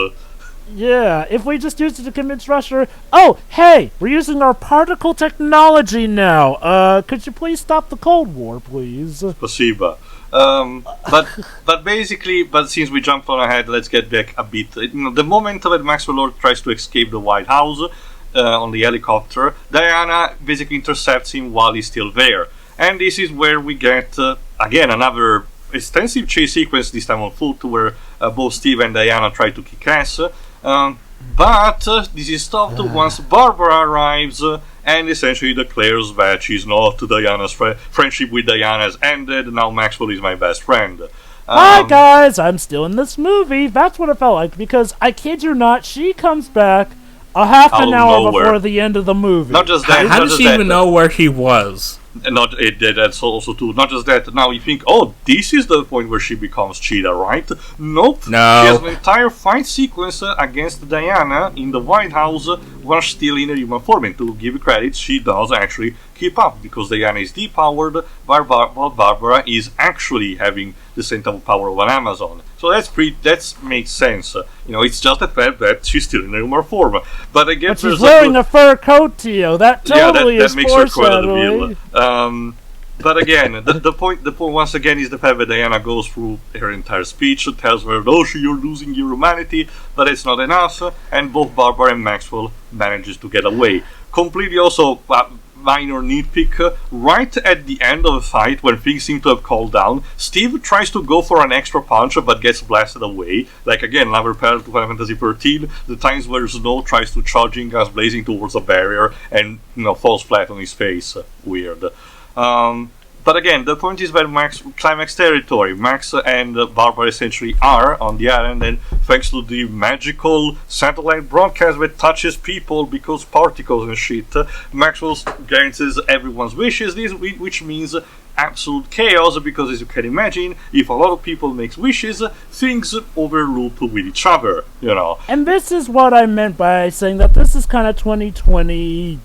Speaker 2: Yeah, if we just used it to convince Russia, oh, hey, we're using our particle technology now. Could you please stop the Cold War, please?
Speaker 3: Spasiba. But since we jumped on ahead, let's get back a bit. The moment that Maxwell Lord tries to escape the White House on the helicopter, Diana basically intercepts him while he's still there. And this is where we get, again, another extensive chase sequence, this time on foot, where both Steve and Diana try to kick ass. But this is stopped once Barbara arrives and essentially declares that she's not Diana's friendship with Diana has ended. Now Maxwell is my best friend.
Speaker 2: Hi guys, I'm still in this movie. That's what it felt like, because I kid you not, she comes back a half an hour before the end of the movie.
Speaker 3: Not just that.
Speaker 1: How did she even know where he was?
Speaker 3: And that's also too. Not just that. Now you think, oh, this is the point where she becomes Cheetah, right? Nope.
Speaker 1: No.
Speaker 3: She has an entire fight sequence against Diana in the White House while still in her human form. And to give credit, she does actually keep up, because Diana is depowered, while Barbara is actually having the same type of power of an Amazon. So that makes sense. It's just the fact that she's still in her human form. But again,
Speaker 2: but she's wearing a fur coat, Tio. That totally is
Speaker 3: makes her quite a deal. But again, the point once again is the fact that Diana goes through her entire speech, tells her, "Oh, you're losing your humanity," but it's not enough, and both Barbara and Maxwell manages to get away. Completely also. Minor nitpick, right at the end of the fight, when things seem to have calmed down, Steve tries to go for an extra punch but gets blasted away. Like again, another parallel to Final Fantasy XIII, the times where Snow tries to charge in guns blazing towards a barrier and falls flat on his face. Weird. But again, the point is that Max climax territory. Max and Barbara essentially are on the island, and thanks to the magical satellite broadcast that touches people because particles and shit, Maxwell guarantees everyone's wishes, which means absolute chaos, because as you can imagine, if a lot of people make wishes, things overloop with each other,
Speaker 2: And this is what I meant by saying that this is kind of 2020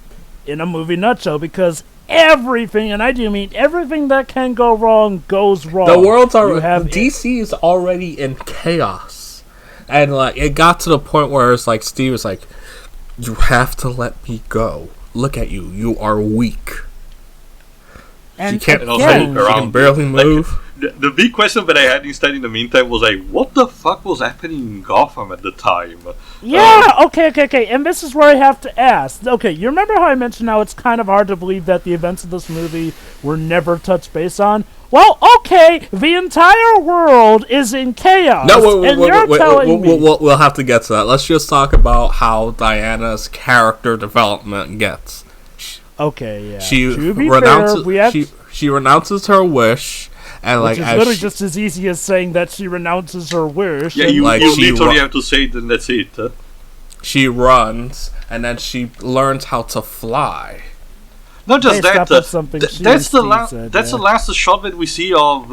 Speaker 2: in a movie nutshell, because everything, and I do mean everything that can go wrong goes wrong.
Speaker 1: The world's already DC is already in chaos, and it got to the point where it's like Steve is like, "You have to let me go. Look at you. You are weak.
Speaker 2: And
Speaker 1: you can't
Speaker 3: move around.
Speaker 1: You can barely move."
Speaker 3: The big question that I had instead in the meantime was like, what the fuck was happening in Gotham at the time?
Speaker 2: Yeah, okay, and this is where I have to ask. Okay, you remember how I mentioned how it's kind of hard to believe that the events of this movie were never touched base on? Well, okay, the entire world is in chaos,
Speaker 1: we'll have to get to that. Let's just talk about how Diana's character development gets.
Speaker 2: Okay, yeah.
Speaker 1: She renounces her wish. And
Speaker 2: which is literally just as easy as saying that she renounces her wish.
Speaker 3: Yeah, you literally have to say it, and that's it.
Speaker 1: She runs, and then she learns how to fly.
Speaker 3: Not just that. That's the last shot that we see of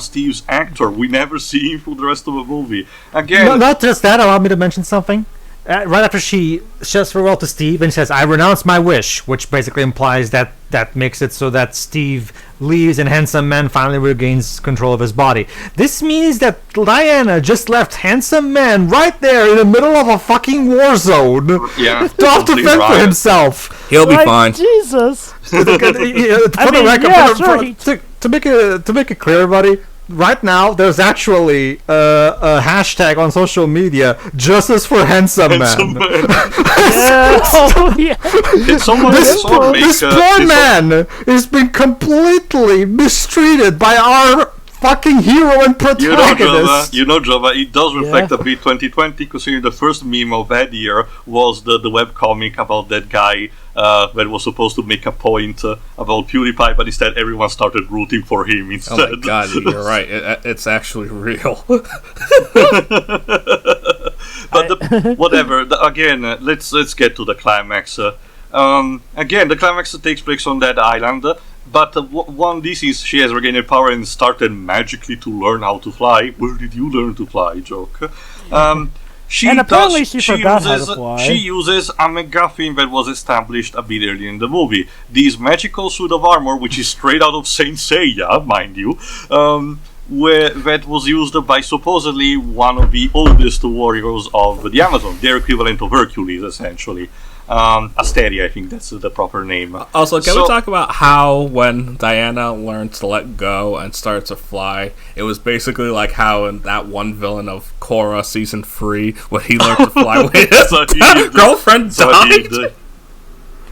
Speaker 3: Steve's actor. We never see him for the rest of the movie. Again,
Speaker 4: no, not just that. Allow me to mention something. Right after she says farewell to Steve and says, "I renounce my wish," which basically implies that makes it so that Steve leaves and Handsome Man finally regains control of his body. This means that Diana just left Handsome Man right there in the middle of a fucking war zone to have to fend for himself.
Speaker 1: He'll be fine.
Speaker 2: Jesus.
Speaker 4: To make it clear, everybody. Right now, there's actually a hashtag on social media, "Justice for Handsome Man." This poor man has been completely mistreated by our fucking hero and protagonist.
Speaker 3: Java, it does reflect a bit 2020, considering the first meme of that year was the webcomic about that guy that was supposed to make a point about PewDiePie, but instead everyone started rooting for him instead.
Speaker 1: Oh my god, you're right. It's actually real.
Speaker 3: But whatever. Again, let's get to the climax. Again, the climax takes place on that island. But this is she has regained her power and started magically to learn how to fly. Where did you learn to fly, Joke? She
Speaker 2: forgot how to fly.
Speaker 3: She uses a MacGuffin that was established a bit earlier in the movie. This magical suit of armor, which is straight out of Saint Seiya, mind you, that was used by supposedly one of the oldest warriors of the Amazon, their equivalent of Hercules, essentially. Asteria, I think that's the proper name.
Speaker 1: Also, can we talk about how when Diana learned to let go and started to fly, it was basically like how in that one villain of Korra season 3, when he learned to fly with his girlfriend died.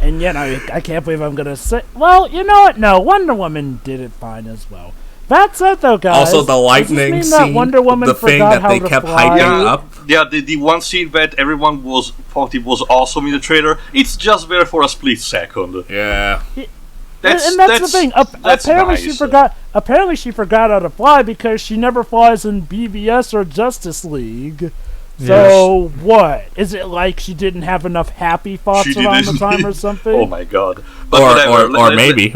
Speaker 2: And yet, I can't believe I'm gonna say. Well, you know what? No, Wonder Woman did it fine as well. That's it, though, guys.
Speaker 1: Also, the lightning scene,
Speaker 2: Wonder Woman
Speaker 1: the thing that they kept hyping up.
Speaker 3: Yeah, the one scene that everyone thought it was awesome in the trailer, it's just there for a split second.
Speaker 1: Yeah.
Speaker 2: and that's the thing. Apparently,
Speaker 3: nice.
Speaker 2: she forgot. Apparently, she forgot how to fly because she never flies in BVS or Justice League. So what? Is it like she didn't have enough happy thoughts around the time or something?
Speaker 3: Oh my god! But
Speaker 1: or maybe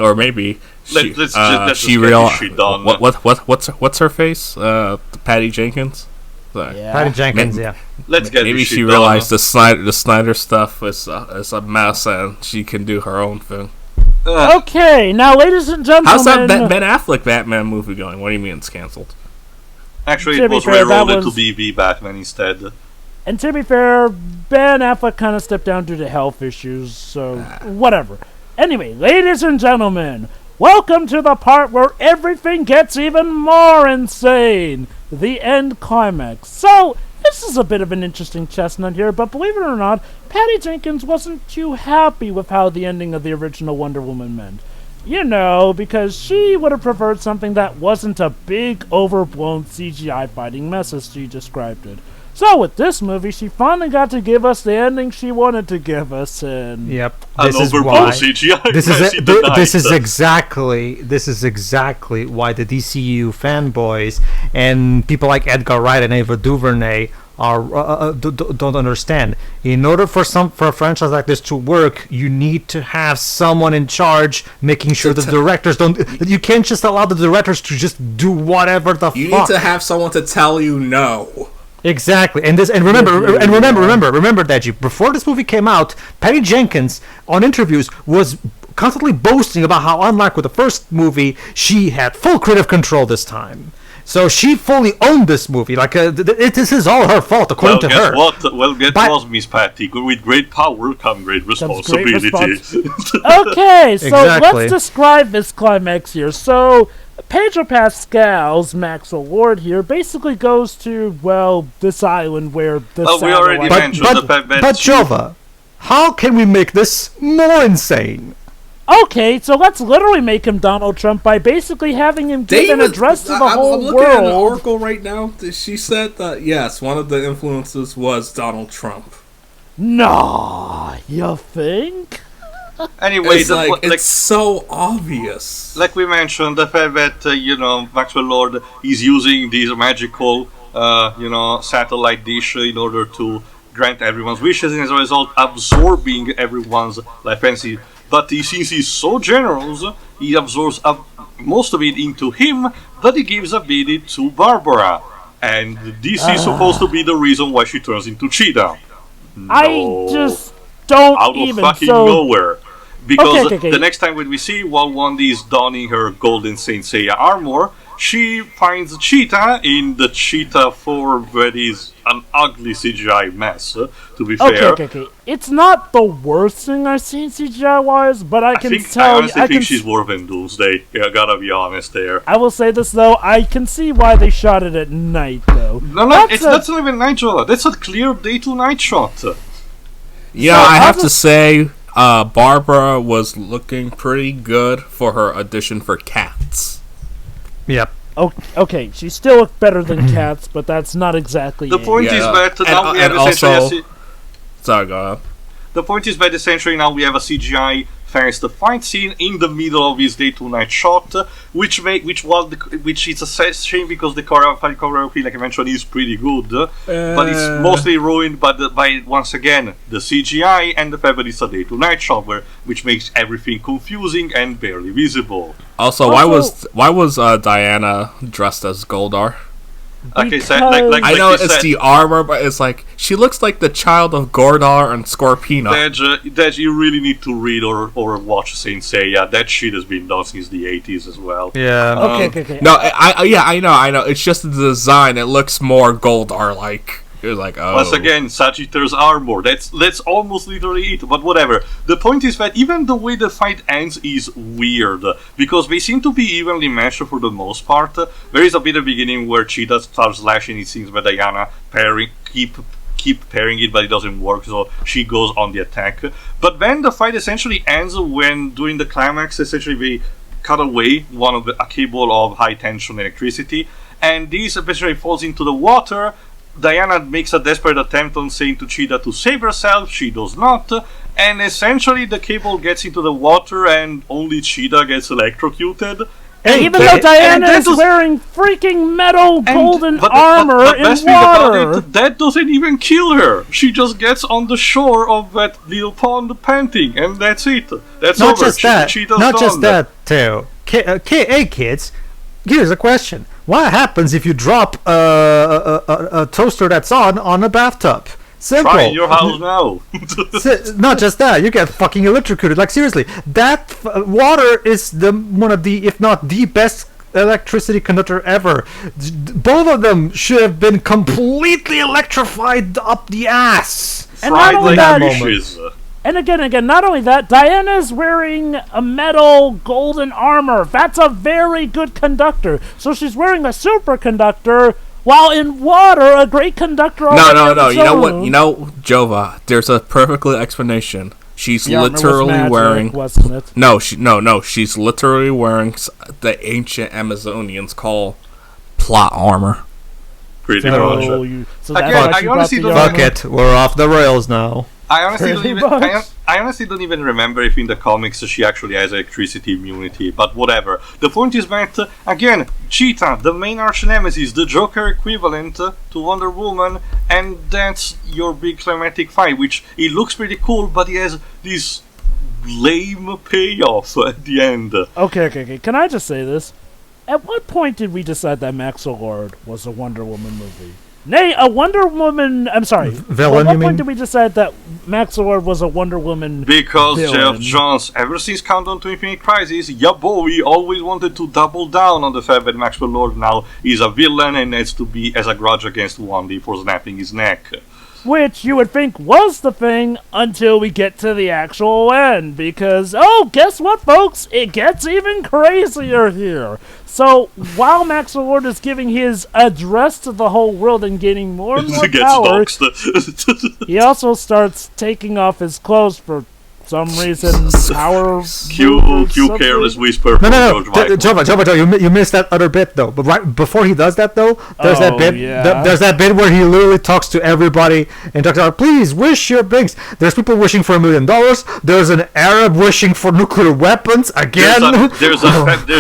Speaker 1: she realized what's her face? Patty Jenkins.
Speaker 2: Yeah.
Speaker 4: Patty Jenkins, yeah.
Speaker 1: Maybe she realized the Snyder stuff is a mess and she can do her own thing.
Speaker 2: Okay, now, ladies and gentlemen,
Speaker 1: how's that Ben Affleck Batman movie going? What do you mean it's canceled?
Speaker 3: Actually, it was re-rolled into BB Batman instead.
Speaker 2: And to be fair, Ben Affleck kind of stepped down due to health issues, so whatever. Anyway, ladies and gentlemen, welcome to the part where everything gets even more insane. The End Climax. So, this is a bit of an interesting chestnut here, but believe it or not, Patty Jenkins wasn't too happy with how the ending of the original Wonder Woman meant. You know, because she would have preferred something that wasn't a big, overblown CGI fighting mess as she described it. So with this movie, she finally got to give us the ending she wanted to give us, and
Speaker 4: yep,
Speaker 3: this is why. CGI
Speaker 4: this is exactly why the DCU fanboys and people like Edgar Wright and Ava DuVernay are don't understand. In order for a franchise like this to work, you need to have someone in charge making sure the directors don't. You can't just allow the directors to just do whatever the fuck.
Speaker 1: You need to have someone to tell you no.
Speaker 4: Exactly, and remember, Deji, before this movie came out, Patty Jenkins on interviews was constantly boasting about how, unlike with the first movie, she had full creative control this time. So she fully owned this movie. Like this is all her fault, according to her.
Speaker 3: Guess what, Miss Patty? With great power come great responsibility.
Speaker 2: Okay, so let's describe this climax here. So Pedro Pascal's Maxwell Lord here basically goes to, well, this island where the
Speaker 3: we already mentioned
Speaker 4: but Jova, how can we make this more insane?
Speaker 2: Okay, so let's literally make him Donald Trump by basically having him give an address to the whole world.
Speaker 1: I'm looking at an article right now. She said that, yes, one of the influences was Donald Trump.
Speaker 2: Nah, you think?
Speaker 3: Anyway,
Speaker 1: it's so obvious.
Speaker 3: Like we mentioned, the fact that, Maxwell Lord is using these magical, satellite dish in order to grant everyone's wishes, and as a result, absorbing everyone's life fantasy. But since he's so generous, he absorbs most of it into him, that he gives a bit to Barbara. And this is supposed to be the reason why she turns into Cheetah. No.
Speaker 2: I just don't
Speaker 3: out
Speaker 2: even...
Speaker 3: of fucking nowhere. Because the next time when we see Wanda is donning her golden Saint Seiya armor, she finds Cheetah in the Cheetah form that is an ugly CGI mess, to be fair.
Speaker 2: Okay. It's not the worst thing I've seen CGI-wise, but I
Speaker 3: honestly think she's worse than Doomsday. I gotta be honest there.
Speaker 2: I will say this, though. I can see why they shot it at night, though.
Speaker 3: No, that's not even night shot. That's a clear day-to-night shot.
Speaker 1: Yeah, so I have to say, Barbara was looking pretty good for her audition for Cats.
Speaker 4: Yep.
Speaker 2: Okay, she still looked better than Cats, but that's not exactly
Speaker 3: the point. Is that now we have essentially
Speaker 1: sorry, go ahead.
Speaker 3: The point is that essentially now we have a CGI fast fight scene in the middle of this day-to-night shot, which is a shame because the choreography, like I mentioned, is pretty good, but it's mostly ruined by once again the CGI and the fact that it's a day-to-night shot, which makes everything confusing and barely visible.
Speaker 1: Also, why was Diana dressed as Goldar?
Speaker 3: Okay, so like
Speaker 1: I know it's the armor, but it's like she looks like the child of Gordar and Scorpina.
Speaker 3: Dej, you really need to read or watch Saint Seiya. That shit has been done since the 80s as well.
Speaker 4: Yeah.
Speaker 2: Okay.
Speaker 1: No, I know. It's just the design. It looks more Goldar-like. You're like, oh.
Speaker 3: Once again, Sagittarius armor. That's almost literally it. But whatever. The point is that even the way the fight ends is weird, because they seem to be evenly matched for the most part. There is a bit at the beginning where Cheetah starts slashing. It seems that Diana keep parrying it, but it doesn't work, so she goes on the attack. But then the fight essentially ends when, during the climax, essentially they cut away a cable of high tension electricity, and this eventually falls into the water. Diana makes a desperate attempt on saying to Cheetah to save herself. She does not, and essentially the cable gets into the water and only Cheetah gets electrocuted.
Speaker 2: Even though Diana is wearing freaking metal golden armor
Speaker 3: but
Speaker 2: in
Speaker 3: best thing about
Speaker 2: water.
Speaker 3: that doesn't even kill her. She just gets on the shore of that little pond panting, and that's it. That's
Speaker 4: Not
Speaker 3: over.
Speaker 4: just that.
Speaker 3: Cheetah's
Speaker 4: Not
Speaker 3: done.
Speaker 4: just that, Teo. Hey, kids. Here's a question. What happens if you drop a toaster that's on a bathtub? Simple.
Speaker 3: Try in your house now.
Speaker 4: Not just that, you get fucking electrocuted. Like seriously, that water is one of the, if not the best electricity conductor ever. Both of them should have been completely electrified up the ass.
Speaker 2: And not
Speaker 3: Fried
Speaker 2: only
Speaker 3: like
Speaker 2: that,
Speaker 3: fishes.
Speaker 2: and again, not only that, Diana's wearing a metal golden armor. That's a very good conductor. So she's wearing a superconductor, while in water, a great conductor.
Speaker 1: No. You know what? You know, Jova. There's a perfect explanation. She's literally wearing.
Speaker 2: Wasn't it?
Speaker 1: No. She's literally wearing the ancient Amazonians call plot armor.
Speaker 3: Pretty
Speaker 2: So
Speaker 3: much.
Speaker 2: so that's
Speaker 3: Again,
Speaker 2: why
Speaker 3: I
Speaker 2: she brought
Speaker 3: honestly
Speaker 2: the
Speaker 3: don't-
Speaker 2: armor.
Speaker 4: Fuck it, we're off the rails now.
Speaker 3: I honestly don't
Speaker 2: Pretty
Speaker 3: even.
Speaker 2: much.
Speaker 3: I honestly don't even remember if in the comics she actually has electricity immunity. But whatever. The point is that again, Cheetah, the main arch nemesis, the Joker equivalent to Wonder Woman, and that's your big climatic fight. Which it looks pretty cool, but it has this lame payoff at the end.
Speaker 2: Okay. Can I just say this? At what point did we decide that Maxwell Lord was a Wonder Woman movie? Nay, a Wonder Woman. I'm sorry.
Speaker 4: Villain,
Speaker 2: At what
Speaker 4: you
Speaker 2: point
Speaker 4: mean?
Speaker 2: did we decide that Maxwell Lord was a Wonder Woman?
Speaker 3: Because
Speaker 2: villain?
Speaker 3: Jeff Johns, ever since Countdown to Infinite Crisis, yeah boy, always wanted to double down on the fact that Maxwell Lord now is a villain and has to be as a grudge against Wandy for snapping his neck.
Speaker 2: Which you would think was the thing until we get to the actual end. Because, oh, guess what, folks? It gets even crazier here. So, while Maxwell Lord is giving his address to the whole world and gaining more and more
Speaker 3: He gets
Speaker 2: power,
Speaker 3: doxed.
Speaker 2: he also starts taking off his clothes for some reason. Power.
Speaker 3: Q
Speaker 2: something.
Speaker 3: careless whisper
Speaker 4: No,
Speaker 3: from
Speaker 4: no,
Speaker 3: George
Speaker 4: no.
Speaker 3: Michael.
Speaker 4: Jova, you missed that other bit though. But right before he does that though, there's that
Speaker 2: Oh,
Speaker 4: bit.
Speaker 2: yeah.
Speaker 4: There's that bit where he literally talks to everybody and talks about, please wish your things. There's people wishing for $1 million. There's an Arab wishing for nuclear weapons again.
Speaker 3: There's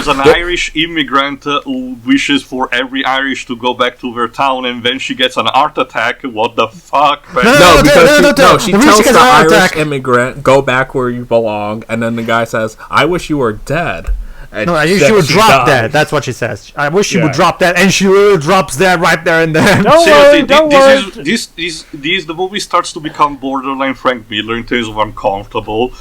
Speaker 3: an Irish immigrant who wishes for every Irish to go back to their town, and then she gets an heart attack. What the fuck, man?
Speaker 1: No, because
Speaker 4: no.
Speaker 1: she
Speaker 4: The reason
Speaker 1: tells
Speaker 4: she gets
Speaker 1: the
Speaker 4: a heart
Speaker 1: Irish
Speaker 4: attack-
Speaker 1: immigrant, "Go back where you belong," and then the guy says, "I wish you were dead." And
Speaker 4: No, I wish
Speaker 1: then
Speaker 4: she would
Speaker 1: she
Speaker 4: drop
Speaker 1: dies.
Speaker 4: that. That's what she says. I wish she
Speaker 1: Yeah.
Speaker 4: would drop that, and she literally drops that right there and then.
Speaker 2: Don't
Speaker 3: Seriously,
Speaker 2: worry, don't worry.
Speaker 3: the movie starts to become borderline Frank Miller in terms of uncomfortable.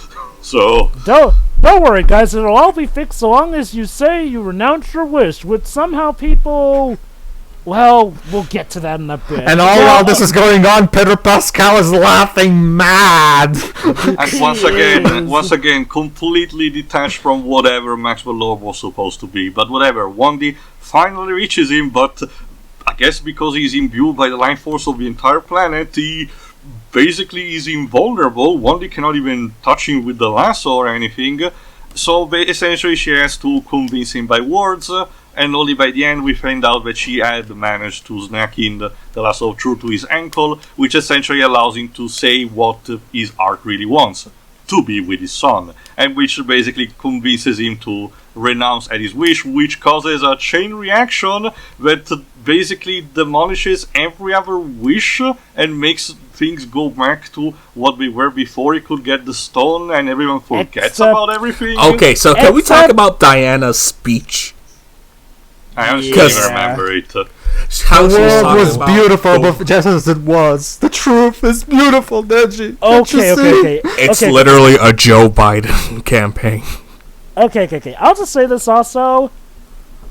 Speaker 3: So
Speaker 2: Don't worry, guys. It'll all be fixed so long as you say you renounce your wish. Which somehow people. Well, we'll get to that in a bit.
Speaker 4: And all while this is going on, Pedro Pascal is laughing mad.
Speaker 3: and once again, completely detached from whatever Maxwell Lord was supposed to be. But whatever, Wandy finally reaches him, but I guess because he's imbued by the life force of the entire planet, he basically is invulnerable. Wandy cannot even touch him with the lasso or anything. So essentially she has to convince him by words, and only by the end we find out that she had managed to snack in the lasso of truth to his ankle, which essentially allows him to say what his heart really wants, to be with his son, and which basically convinces him to renounce at his wish, which causes a chain reaction that basically demolishes every other wish and makes things go back to what we were before he could get the stone, and everyone forgets about everything.
Speaker 1: Okay, so can we talk
Speaker 2: Except-
Speaker 1: about Diana's speech?
Speaker 3: I honestly
Speaker 1: Because-
Speaker 3: don't remember it.
Speaker 1: How
Speaker 4: The
Speaker 1: she's
Speaker 4: world
Speaker 1: talking
Speaker 4: was
Speaker 1: about
Speaker 4: beautiful,
Speaker 1: both-
Speaker 4: but just as it was. The truth is beautiful, Deji. Can't you see?
Speaker 2: Okay.
Speaker 1: It's
Speaker 2: okay.
Speaker 1: literally a Joe Biden campaign.
Speaker 2: Okay. I'll just say this also.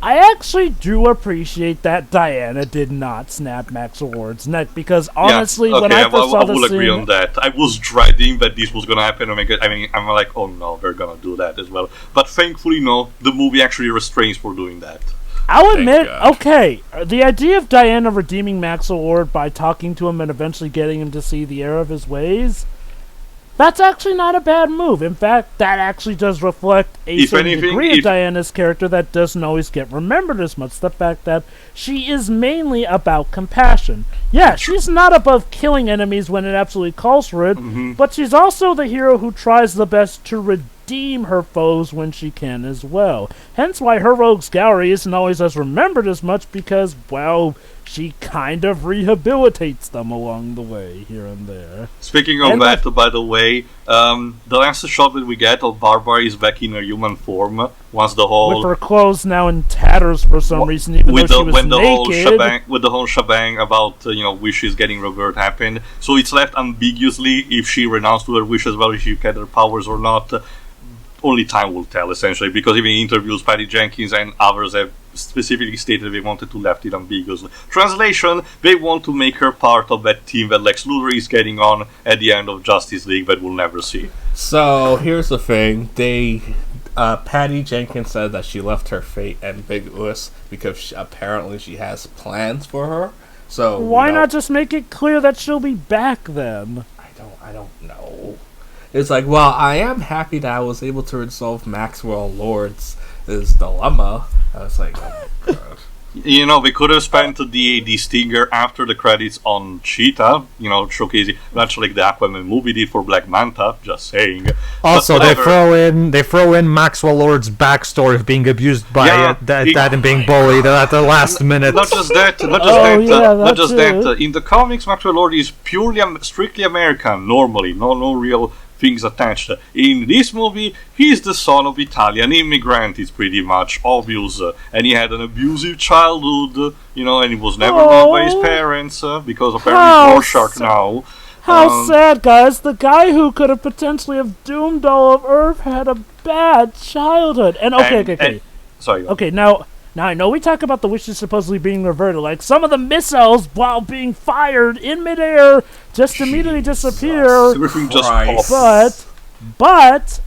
Speaker 2: I actually do appreciate that Diana did not snap Maxwell Lord's neck, because honestly, when I first saw
Speaker 3: I
Speaker 2: the
Speaker 3: will agree
Speaker 2: scene,
Speaker 3: on that. I was dreading that this was gonna happen. I'm like, oh no, they're gonna do that as well. But thankfully, no, the movie actually restrains for doing that.
Speaker 2: I'll admit,
Speaker 1: God.
Speaker 2: okay, the idea of Diana redeeming Maxwell Lord by talking to him and eventually getting him to see the error of his ways, that's actually not a bad move. In fact, that actually does reflect a
Speaker 3: If
Speaker 2: certain
Speaker 3: anything,
Speaker 2: degree of
Speaker 3: if-
Speaker 2: Diana's character that doesn't always get remembered as much. The fact that she is mainly about compassion. Yeah, she's not above killing enemies when it absolutely calls for it, but she's also the hero who tries the best to redeem her foes when she can as well. Hence why her rogues gallery isn't always as remembered as much because, well, she kind of rehabilitates them along the way here and there.
Speaker 3: Speaking of that, by the way, the last shot that we get of Barbara is back in her human form. Once the whole
Speaker 2: with her clothes now in tatters for some reason, even though she was naked.
Speaker 3: With the whole shebang about wishes getting revert happened, so it's left ambiguously if she renounced to her wish as well, if she get her powers or not. Only time will tell, essentially, because even in interviews, Patty Jenkins and others have specifically stated they wanted to left it ambiguous. Translation: they want to make her part of that team that Lex Luthor is getting on at the end of Justice League that we'll never see.
Speaker 1: So here's the thing: Patty Jenkins said that she left her fate ambiguous because apparently she has plans for her. So
Speaker 2: why not just make it clear that she'll be back then?
Speaker 1: I don't know. It's like, well, I am happy that I was able to resolve Maxwell Lord's dilemma. I was like, oh my god.
Speaker 3: They could have spent the stinger after the credits on Cheetah, showcasing much like the Aquaman movie did for Black Manta. Just saying.
Speaker 4: Also, they throw in Maxwell Lord's backstory of being abused by dad and being bullied at the last minute.
Speaker 3: Not just that. In the comics, Maxwell Lord is purely strictly American. Normally, no real things attached. In this movie, he's the son of Italian immigrant. It's pretty much obvious, and he had an abusive childhood, and he was never loved by his parents because apparently he's Rorschach now.
Speaker 2: How sad, guys! The guy who could have potentially have doomed all of Earth had a bad childhood. And
Speaker 3: sorry.
Speaker 2: Okay, now I know we talk about the wishes supposedly being reverted, like some of the missiles, while being fired in midair, just immediately disappear.
Speaker 3: Everything just pops.
Speaker 2: But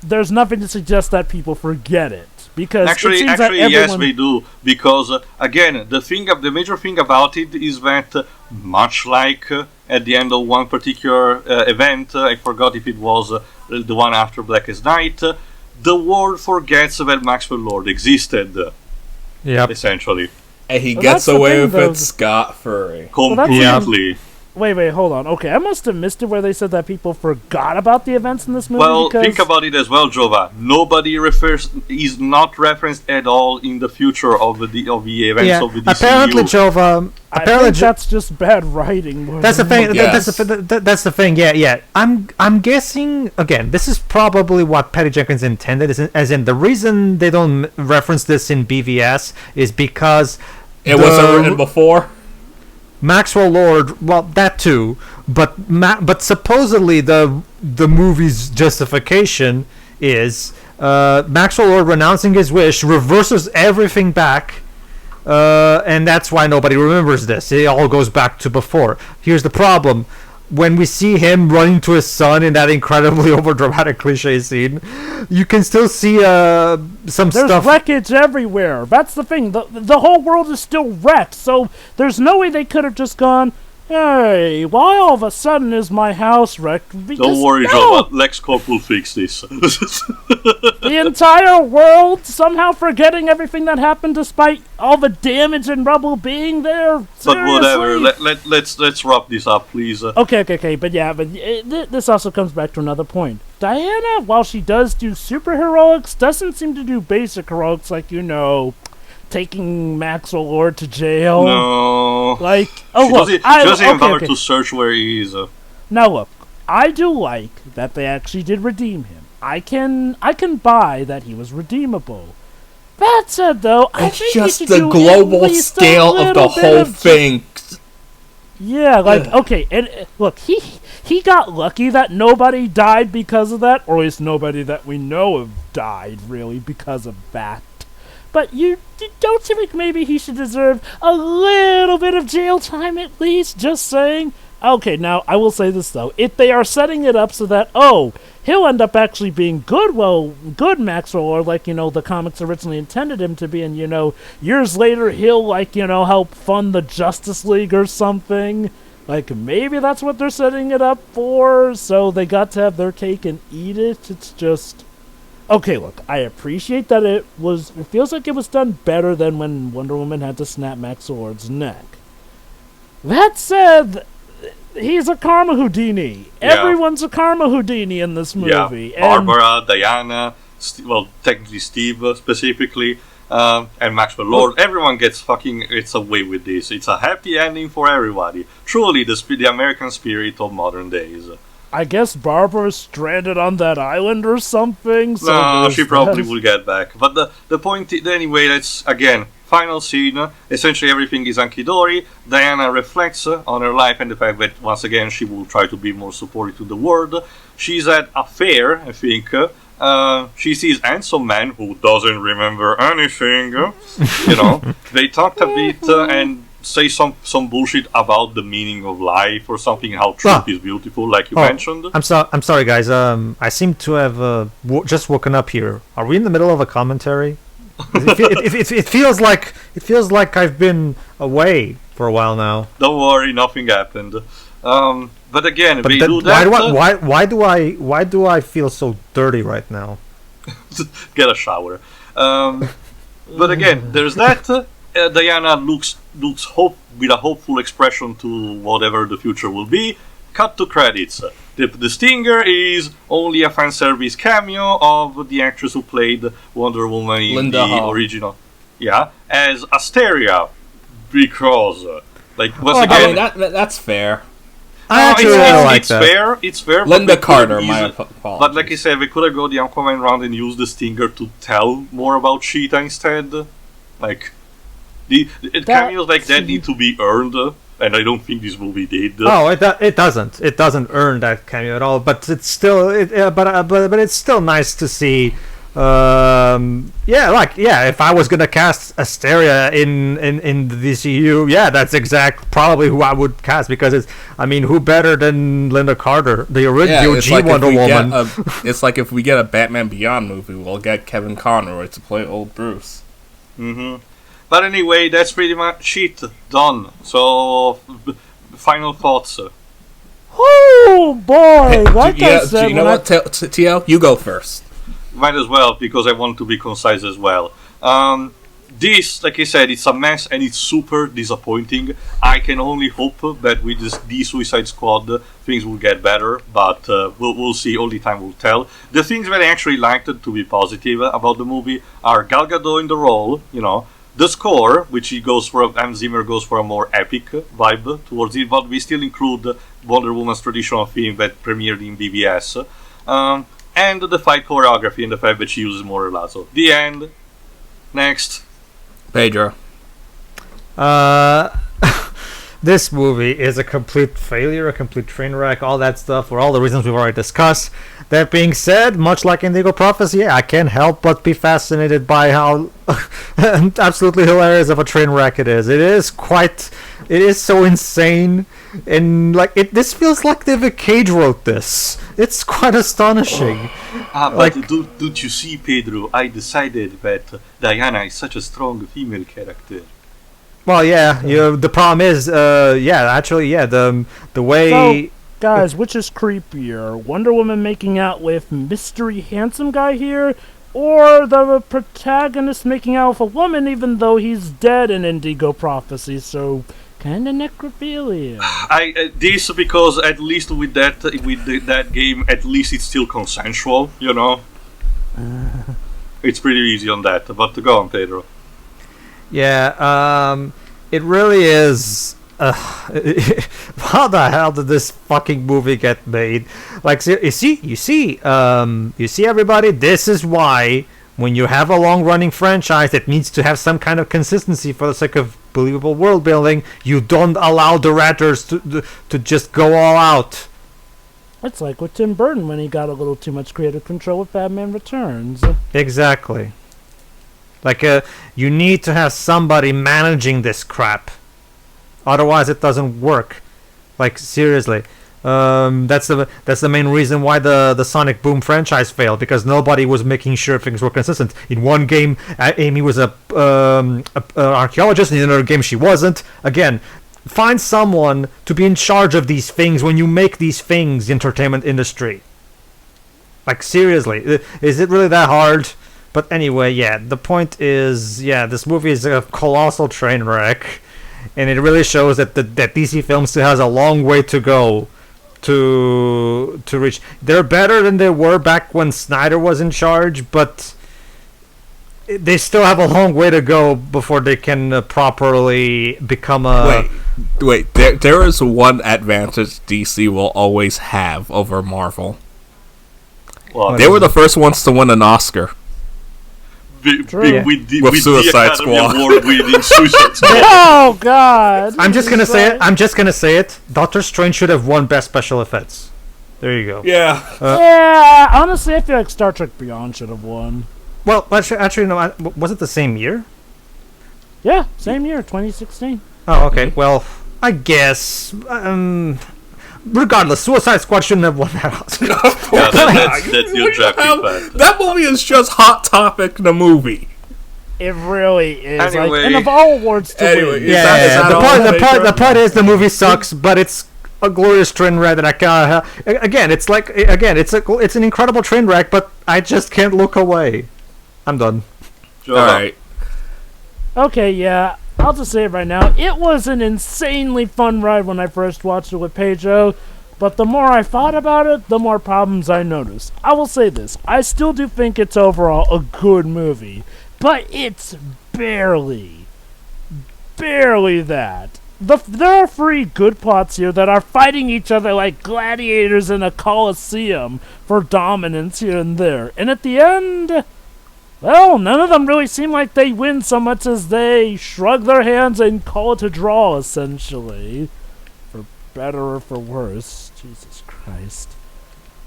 Speaker 2: there's nothing to suggest that people forget it. Because
Speaker 3: actually, yes, they do. Because again, the major thing about it is that much like at the end of one particular event, I forgot if it was the one after Blackest Night, the world forgets that Maxwell Lord existed.
Speaker 4: Yep.
Speaker 3: Essentially.
Speaker 1: And he gets away with it scot-free.
Speaker 3: Completely.
Speaker 2: Wait, hold on. Okay, I must have missed it where they said that people forgot about the events in this movie.
Speaker 3: Well, think about it as well, Jova. Nobody is not referenced at all in the future of the events of the DCU.
Speaker 4: Apparently, Jova.
Speaker 2: I think that's just bad writing.
Speaker 4: That's the thing. That's the thing. Yeah. I'm guessing again. This is probably what Patty Jenkins intended. As in, the reason they don't reference this in BVS is because
Speaker 1: it wasn't written before.
Speaker 4: Maxwell Lord, well, that too, but supposedly the movie's justification is Maxwell Lord renouncing his wish reverses everything back, and that's why nobody remembers this. It all goes back to before. Here's the problem. When we see him running to his son in that incredibly overdramatic cliche scene, you can still see some stuff.
Speaker 2: There's wreckage everywhere. That's the thing. The whole world is still wrecked, so there's no way they could have just gone, hey, why all of a sudden is my house wrecked?
Speaker 3: Don't worry, Joe. LexCorp will fix this.
Speaker 2: The entire world somehow forgetting everything that happened despite all the damage and rubble being there? Seriously?
Speaker 3: But whatever. Let's wrap this up, please.
Speaker 2: Okay. But this also comes back to another point. Diana, while she does do super heroics, doesn't seem to do basic heroics like, taking Maxwell Lord to jail.
Speaker 3: No.
Speaker 2: Like,
Speaker 3: she doesn't empower to search where he is.
Speaker 2: Now look, I do like that they actually did redeem him. I can buy that he was redeemable. That said, though, I think
Speaker 1: just
Speaker 2: you
Speaker 1: the
Speaker 2: do
Speaker 1: global scale of the whole thing.
Speaker 2: Yeah, like, okay, and look, he got lucky that nobody died because of that, or at least nobody that we know of died, really, because of that. But don't you think maybe he should deserve a little bit of jail time at least? Just saying. Okay, now, I will say this, though. If they are setting it up so that, he'll end up actually being good Maxwell, or like, the comics originally intended him to be, and, years later he'll, like, help fund the Justice League or something. Like, maybe that's what they're setting it up for, so they got to have their cake and eat it. It's just... Okay, look, I appreciate that it feels like it was done better than when Wonder Woman had to snap Maxwell Lord's neck. That said, he's a Karma Houdini.
Speaker 3: Yeah.
Speaker 2: Everyone's a Karma Houdini in this movie.
Speaker 3: Yeah,
Speaker 2: And
Speaker 3: Barbara, Diana, technically Steve specifically, and Maxwell Lord. Everyone gets away with this. It's a happy ending for everybody. Truly, the American spirit of modern days.
Speaker 2: I guess Barbara's stranded on that island or something. So
Speaker 3: No,
Speaker 2: there's
Speaker 3: she probably
Speaker 2: that.
Speaker 3: will get back. But the point, anyway, that's again final scene. Essentially, everything is hunky dory. Diana reflects on her life and the fact that once again she will try to be more supportive to the world. She's at a fair, I think. She sees handsome man who doesn't remember anything. They talked a bit and say some bullshit about the meaning of life or something, how truth is beautiful, like you mentioned.
Speaker 4: I'm sorry, guys. I seem to have just woken up here. Are we in the middle of a commentary? It feels like I've been away for a while now.
Speaker 3: Don't worry, nothing happened. But again, we do that.
Speaker 4: Why do I feel so dirty right now?
Speaker 3: Get a shower. But again, there's that. Diana looks with a hopeful expression to whatever the future will be. Cut to credits. The stinger is only a fan service cameo of the actress who played Wonder Woman in
Speaker 1: Linda
Speaker 3: the
Speaker 1: Hall.
Speaker 3: original. Yeah, as Asteria, because once
Speaker 1: I
Speaker 3: again,
Speaker 1: mean, that's fair.
Speaker 4: I actually really like
Speaker 3: it's
Speaker 4: that.
Speaker 3: fair. It's fair.
Speaker 1: Linda
Speaker 3: but
Speaker 1: Carter,
Speaker 3: easy-
Speaker 1: my apologies.
Speaker 3: But like I said, we could have go the Aquaman round and use the stinger to tell more about Cheetah instead. Like the cameos like that need to be earned, and I don't think this movie did.
Speaker 4: Oh, it doesn't earn that cameo at all. But it's still but it's still nice to see. If I was gonna cast Asteria in the DCU, that's probably who I would cast, because who better than Linda Carter, the original Wonder Woman.
Speaker 1: It's like if we get a Batman Beyond movie, we'll get Kevin Conroy to play old Bruce.
Speaker 3: Mm-hmm. But anyway, that's pretty much it. Done. So, final thoughts.
Speaker 2: Oh boy! Like I said,
Speaker 1: you know what, T.O.? You go first.
Speaker 3: Might as well, because I want to be concise as well. This, like I said, it's a mess and it's super disappointing. I can only hope that with the Suicide Squad things will get better, but we'll see. Only time will tell. The things that I actually liked to be positive about the movie are Gal Gadot in the role, the score, which Hans Zimmer goes for a more epic vibe towards it, but we still include Wonder Woman's traditional theme that premiered in BBS. And the fight choreography and the fact that she uses more lasso. The end. Next.
Speaker 1: Pedro.
Speaker 4: This movie is a complete failure, a complete train wreck, all that stuff, for all the reasons we've already discussed. That being said, much like Indigo Prophecy, I can't help but be fascinated by how absolutely hilarious of a train wreck it is. It is so insane, and this feels like David Cage wrote this. It's quite astonishing.
Speaker 3: But don't you see, Pedro? I decided that Diana is such a strong female character.
Speaker 4: Well, the problem is, the way...
Speaker 2: So, guys, which is creepier? Wonder Woman making out with mystery handsome guy here, or the protagonist making out with a woman even though he's dead in Indigo Prophecy, so kinda necrophilia.
Speaker 3: This because at least with that game, at least it's still consensual, It's pretty easy on that, but go on, Pedro.
Speaker 4: Yeah, it really is. How the hell did this fucking movie get made? You see, everybody. This is why when you have a long-running franchise that needs to have some kind of consistency for the sake of believable world building, you don't allow directors to just go all out.
Speaker 2: It's like with Tim Burton when he got a little too much creative control with Batman Returns.
Speaker 4: Exactly. You need to have somebody managing this crap. Otherwise, it doesn't work. Seriously. That's the main reason why the Sonic Boom franchise failed, because nobody was making sure things were consistent. In one game, Amy was a archaeologist. In another game, she wasn't. Again, find someone to be in charge of these things when you make these things, the entertainment industry. Seriously, is it really that hard? But anyway, the point is, this movie is a colossal train wreck. and it really shows that that DC Films still has a long way to go to reach. They're better than they were back when Snyder was in charge, but they still have a long way to go before they can properly become a.
Speaker 1: Wait. There is one advantage DC will always have over Marvel.
Speaker 3: Well,
Speaker 1: They were the first ones to win an Oscar.
Speaker 3: with
Speaker 1: Suicide
Speaker 3: the Academy
Speaker 1: Squad.
Speaker 3: Award-winning Suicide Squad.
Speaker 2: Oh God!
Speaker 4: I'm just gonna say it. Doctor Strange should have won Best Special Effects. There you go.
Speaker 1: Yeah.
Speaker 2: Yeah, honestly, I feel like Star Trek Beyond should have won.
Speaker 4: Well, actually, no. Was it the same year?
Speaker 2: Yeah, same year, 2016.
Speaker 4: Oh, okay. Well, I guess. Regardless, Suicide Squad shouldn't have won that Oscar.
Speaker 3: Yeah, that's your drafting factor.
Speaker 1: That movie is just Hot Topic, the movie.
Speaker 2: It really is.
Speaker 3: Anyway.
Speaker 2: And of all awards to
Speaker 1: Anyway,
Speaker 2: win.
Speaker 1: is that
Speaker 4: The part is the movie sucks, but it's a glorious train wreck that I can't. It's an incredible train wreck, but I just can't look away. I'm done.
Speaker 3: Sure.
Speaker 1: Alright.
Speaker 2: Okay, yeah. I'll just say it right now. It was an insanely fun ride when I first watched it with Pedro, but the more I thought about it, the more problems I noticed. I will say this. I still do think it's overall a good movie, but it's barely that. There are 3 good plots here that are fighting each other like gladiators in a coliseum for dominance here and there. And at the end, well, none of them really seem like they win so much as they shrug their hands and call it a draw, essentially. For better or for worse. Jesus Christ.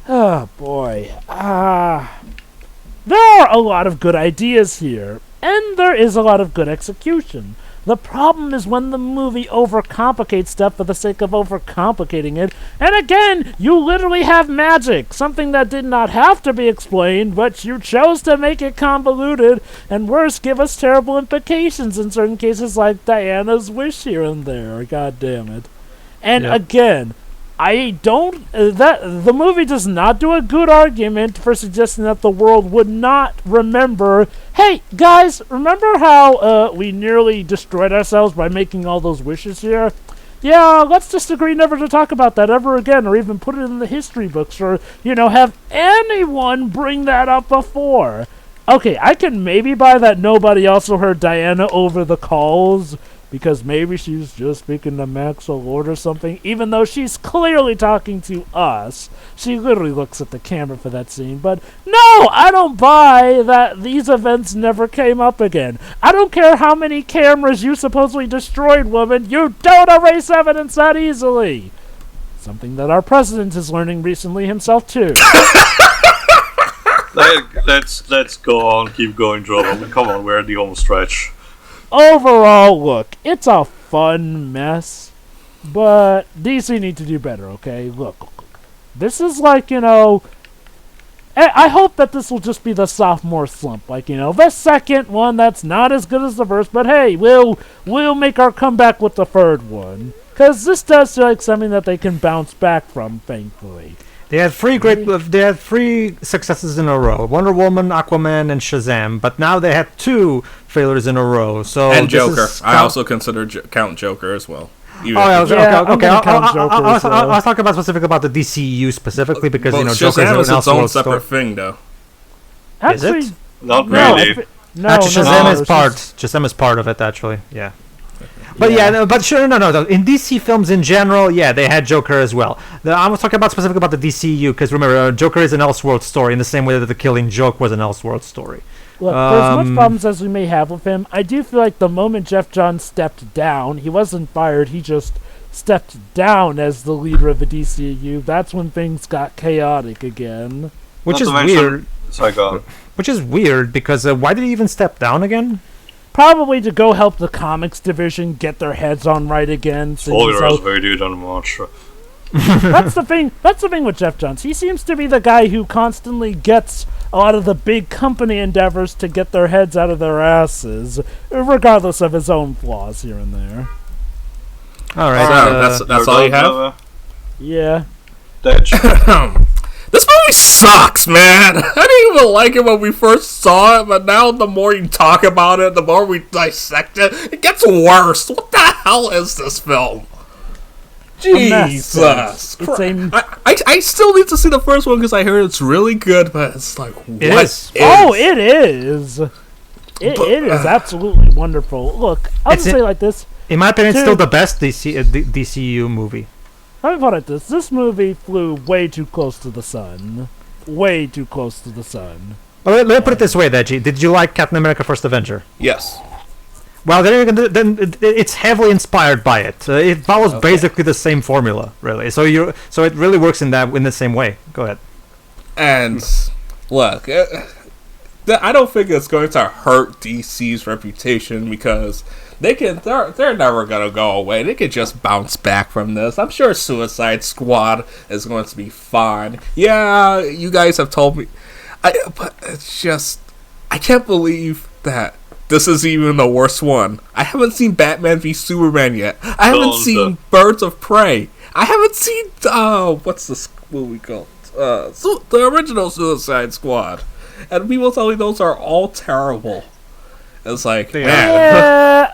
Speaker 2: Oh, boy. There are a lot of good ideas here, and there is a lot of good execution. The problem is when the movie overcomplicates stuff for the sake of overcomplicating it. And again, you literally have magic, something that did not have to be explained, but you chose to make it convoluted, and worse, give us terrible implications in certain cases like Diana's wish here and there. God damn it. And again, the movie does not do a good argument for suggesting that the world would not remember. Hey, guys, remember how we nearly destroyed ourselves by making all those wishes here? Yeah, let's just agree never to talk about that ever again, or even put it in the history books, or, have anyone bring that up before. Okay, I can maybe buy that nobody also heard Diana over the calls, because maybe she's just speaking to Max Lord or something, even though she's clearly talking to us. She literally looks at the camera for that scene, but no, I don't buy that these events never came up again. I don't care how many cameras you supposedly destroyed, woman, you don't erase evidence that easily. Something that our president is learning recently himself, too.
Speaker 3: Let's go on, keep going, Joe. Come on, we're at the home stretch.
Speaker 2: Overall, look, it's a fun mess, but DC need to do better, okay? Look, this is like, I hope that this will just be the sophomore slump, the second one that's not as good as the first, but hey, we'll make our comeback with the third one, because this does feel like something that they can bounce back from, thankfully.
Speaker 4: They had 3 successes in a row: Wonder Woman, Aquaman, and Shazam. But now they had 2 failures in a row. So
Speaker 1: And Joker. I also consider count Joker as well.
Speaker 4: Okay.
Speaker 2: I'm gonna count Joker as well.
Speaker 4: I was talking about the DCU specifically because Joker
Speaker 1: Shazam is
Speaker 4: an
Speaker 1: its own
Speaker 4: elseworld
Speaker 1: separate
Speaker 4: story.
Speaker 1: thing, though.
Speaker 2: Actually,
Speaker 4: Is it?
Speaker 3: Not
Speaker 2: no,
Speaker 3: really.
Speaker 2: no,
Speaker 4: Actually,
Speaker 2: no,
Speaker 4: Shazam
Speaker 2: no,
Speaker 4: is part. Shazam is part of it, actually. Yeah. But
Speaker 2: Yeah.
Speaker 4: but sure, no. In DC films in general, they had Joker as well. I was talking specifically about the DCU because remember, Joker is an Elseworld story in the same way that the Killing Joke was an Elseworld story.
Speaker 2: Look, for as much problems as we may have with him, I do feel like the moment Jeff Johns stepped down, he wasn't fired, he just stepped down as the leader of the DCU. That's when things got chaotic again.
Speaker 4: Which
Speaker 3: Not
Speaker 4: is
Speaker 3: to mention-
Speaker 4: weird.
Speaker 3: Sorry, go on.
Speaker 4: Which is weird because why did he even step down again?
Speaker 2: Probably to go help the comics division get their heads on right again.
Speaker 3: Spoilers, very dude on the march.
Speaker 2: That's the thing. That's the thing with Jeff Johns. He seems to be the guy who constantly gets a lot of the big company endeavors to get their heads out of their asses, regardless of his own flaws here and there.
Speaker 4: All right.
Speaker 1: So, that's all you have?
Speaker 2: Yeah.
Speaker 1: This movie sucks, man. I didn't even like it when we first saw it, but now the more you talk about it, the more we dissect it, it gets worse. What the hell is this film? Jesus Christ. I still need to see the first one because I heard it's really good, but it's like, what is?
Speaker 2: Oh, it is. It is absolutely wonderful. Look, I'll just say it like this.
Speaker 4: In my opinion, it's still the best DCU movie.
Speaker 2: Let me put it this. This movie flew way too close to the sun. Way too close to the sun.
Speaker 4: Well, let me put it this way, Deji. Did you like Captain America: First Avenger?
Speaker 1: Yes.
Speaker 4: Well, then it's heavily inspired by it. It follows basically the same formula, really. So it really works in the same way. Go ahead.
Speaker 1: And look, I don't think it's going to hurt DC's reputation because they're never gonna go away. They can just bounce back from this. I'm sure Suicide Squad is going to be fine. Yeah, you guys have told me, but it's just I can't believe that this is even the worst one. I haven't seen Batman v Superman yet. I haven't seen Birds of Prey. I haven't seen what's this movie called? The original Suicide Squad. And people tell me those are all terrible. It's like, man.
Speaker 2: Yeah,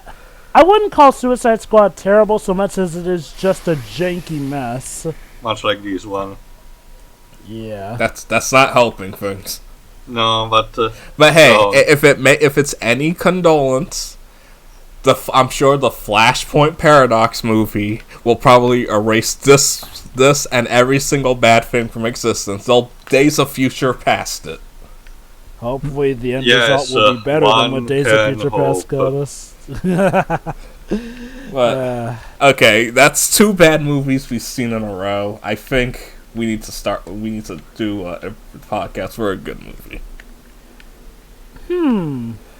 Speaker 2: I wouldn't call Suicide Squad terrible so much as it is just a janky mess.
Speaker 3: Much like this one.
Speaker 2: Yeah.
Speaker 1: That's not helping things.
Speaker 3: No, but
Speaker 1: hey, if it's any condolence, I'm sure the Flashpoint Paradox movie will probably erase this and every single bad thing from existence. They'll Days of Future past it.
Speaker 2: Hopefully the end result will be better than what Days of Future Past got us.
Speaker 1: But, okay, that's 2 bad movies we've seen in a row. I think we need to do a podcast for a good movie.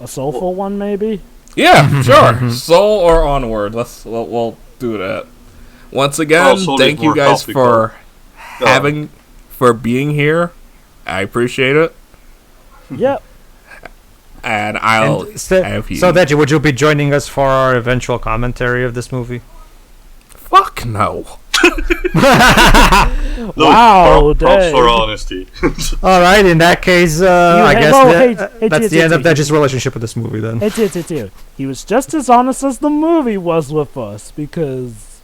Speaker 2: A soulful one, maybe?
Speaker 1: Yeah, sure. Soul or Onward. We'll do that. Once again, thank you guys for being here. I appreciate it.
Speaker 2: Yep.
Speaker 1: And I'll have you.
Speaker 4: So, Deji, would you be joining us for our eventual commentary of this movie?
Speaker 1: Fuck no.
Speaker 2: Wow,
Speaker 3: props for honesty.
Speaker 4: Alright, in that case, I guess that's the end of Deji's relationship with this movie, then.
Speaker 2: It's He was just as honest as the movie was with us, because...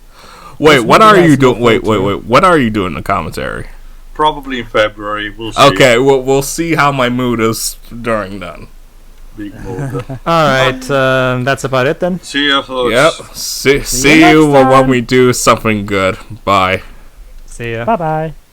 Speaker 1: Wait, what are you doing? Wait. What are you doing in the commentary?
Speaker 3: Probably in February, we'll see.
Speaker 1: Okay, we'll see how my mood is during then.
Speaker 3: Big mood.
Speaker 4: Alright, that's about it then.
Speaker 3: See ya, folks.
Speaker 1: Yep. See you when we do something good. Bye.
Speaker 4: See ya.
Speaker 2: Bye-bye.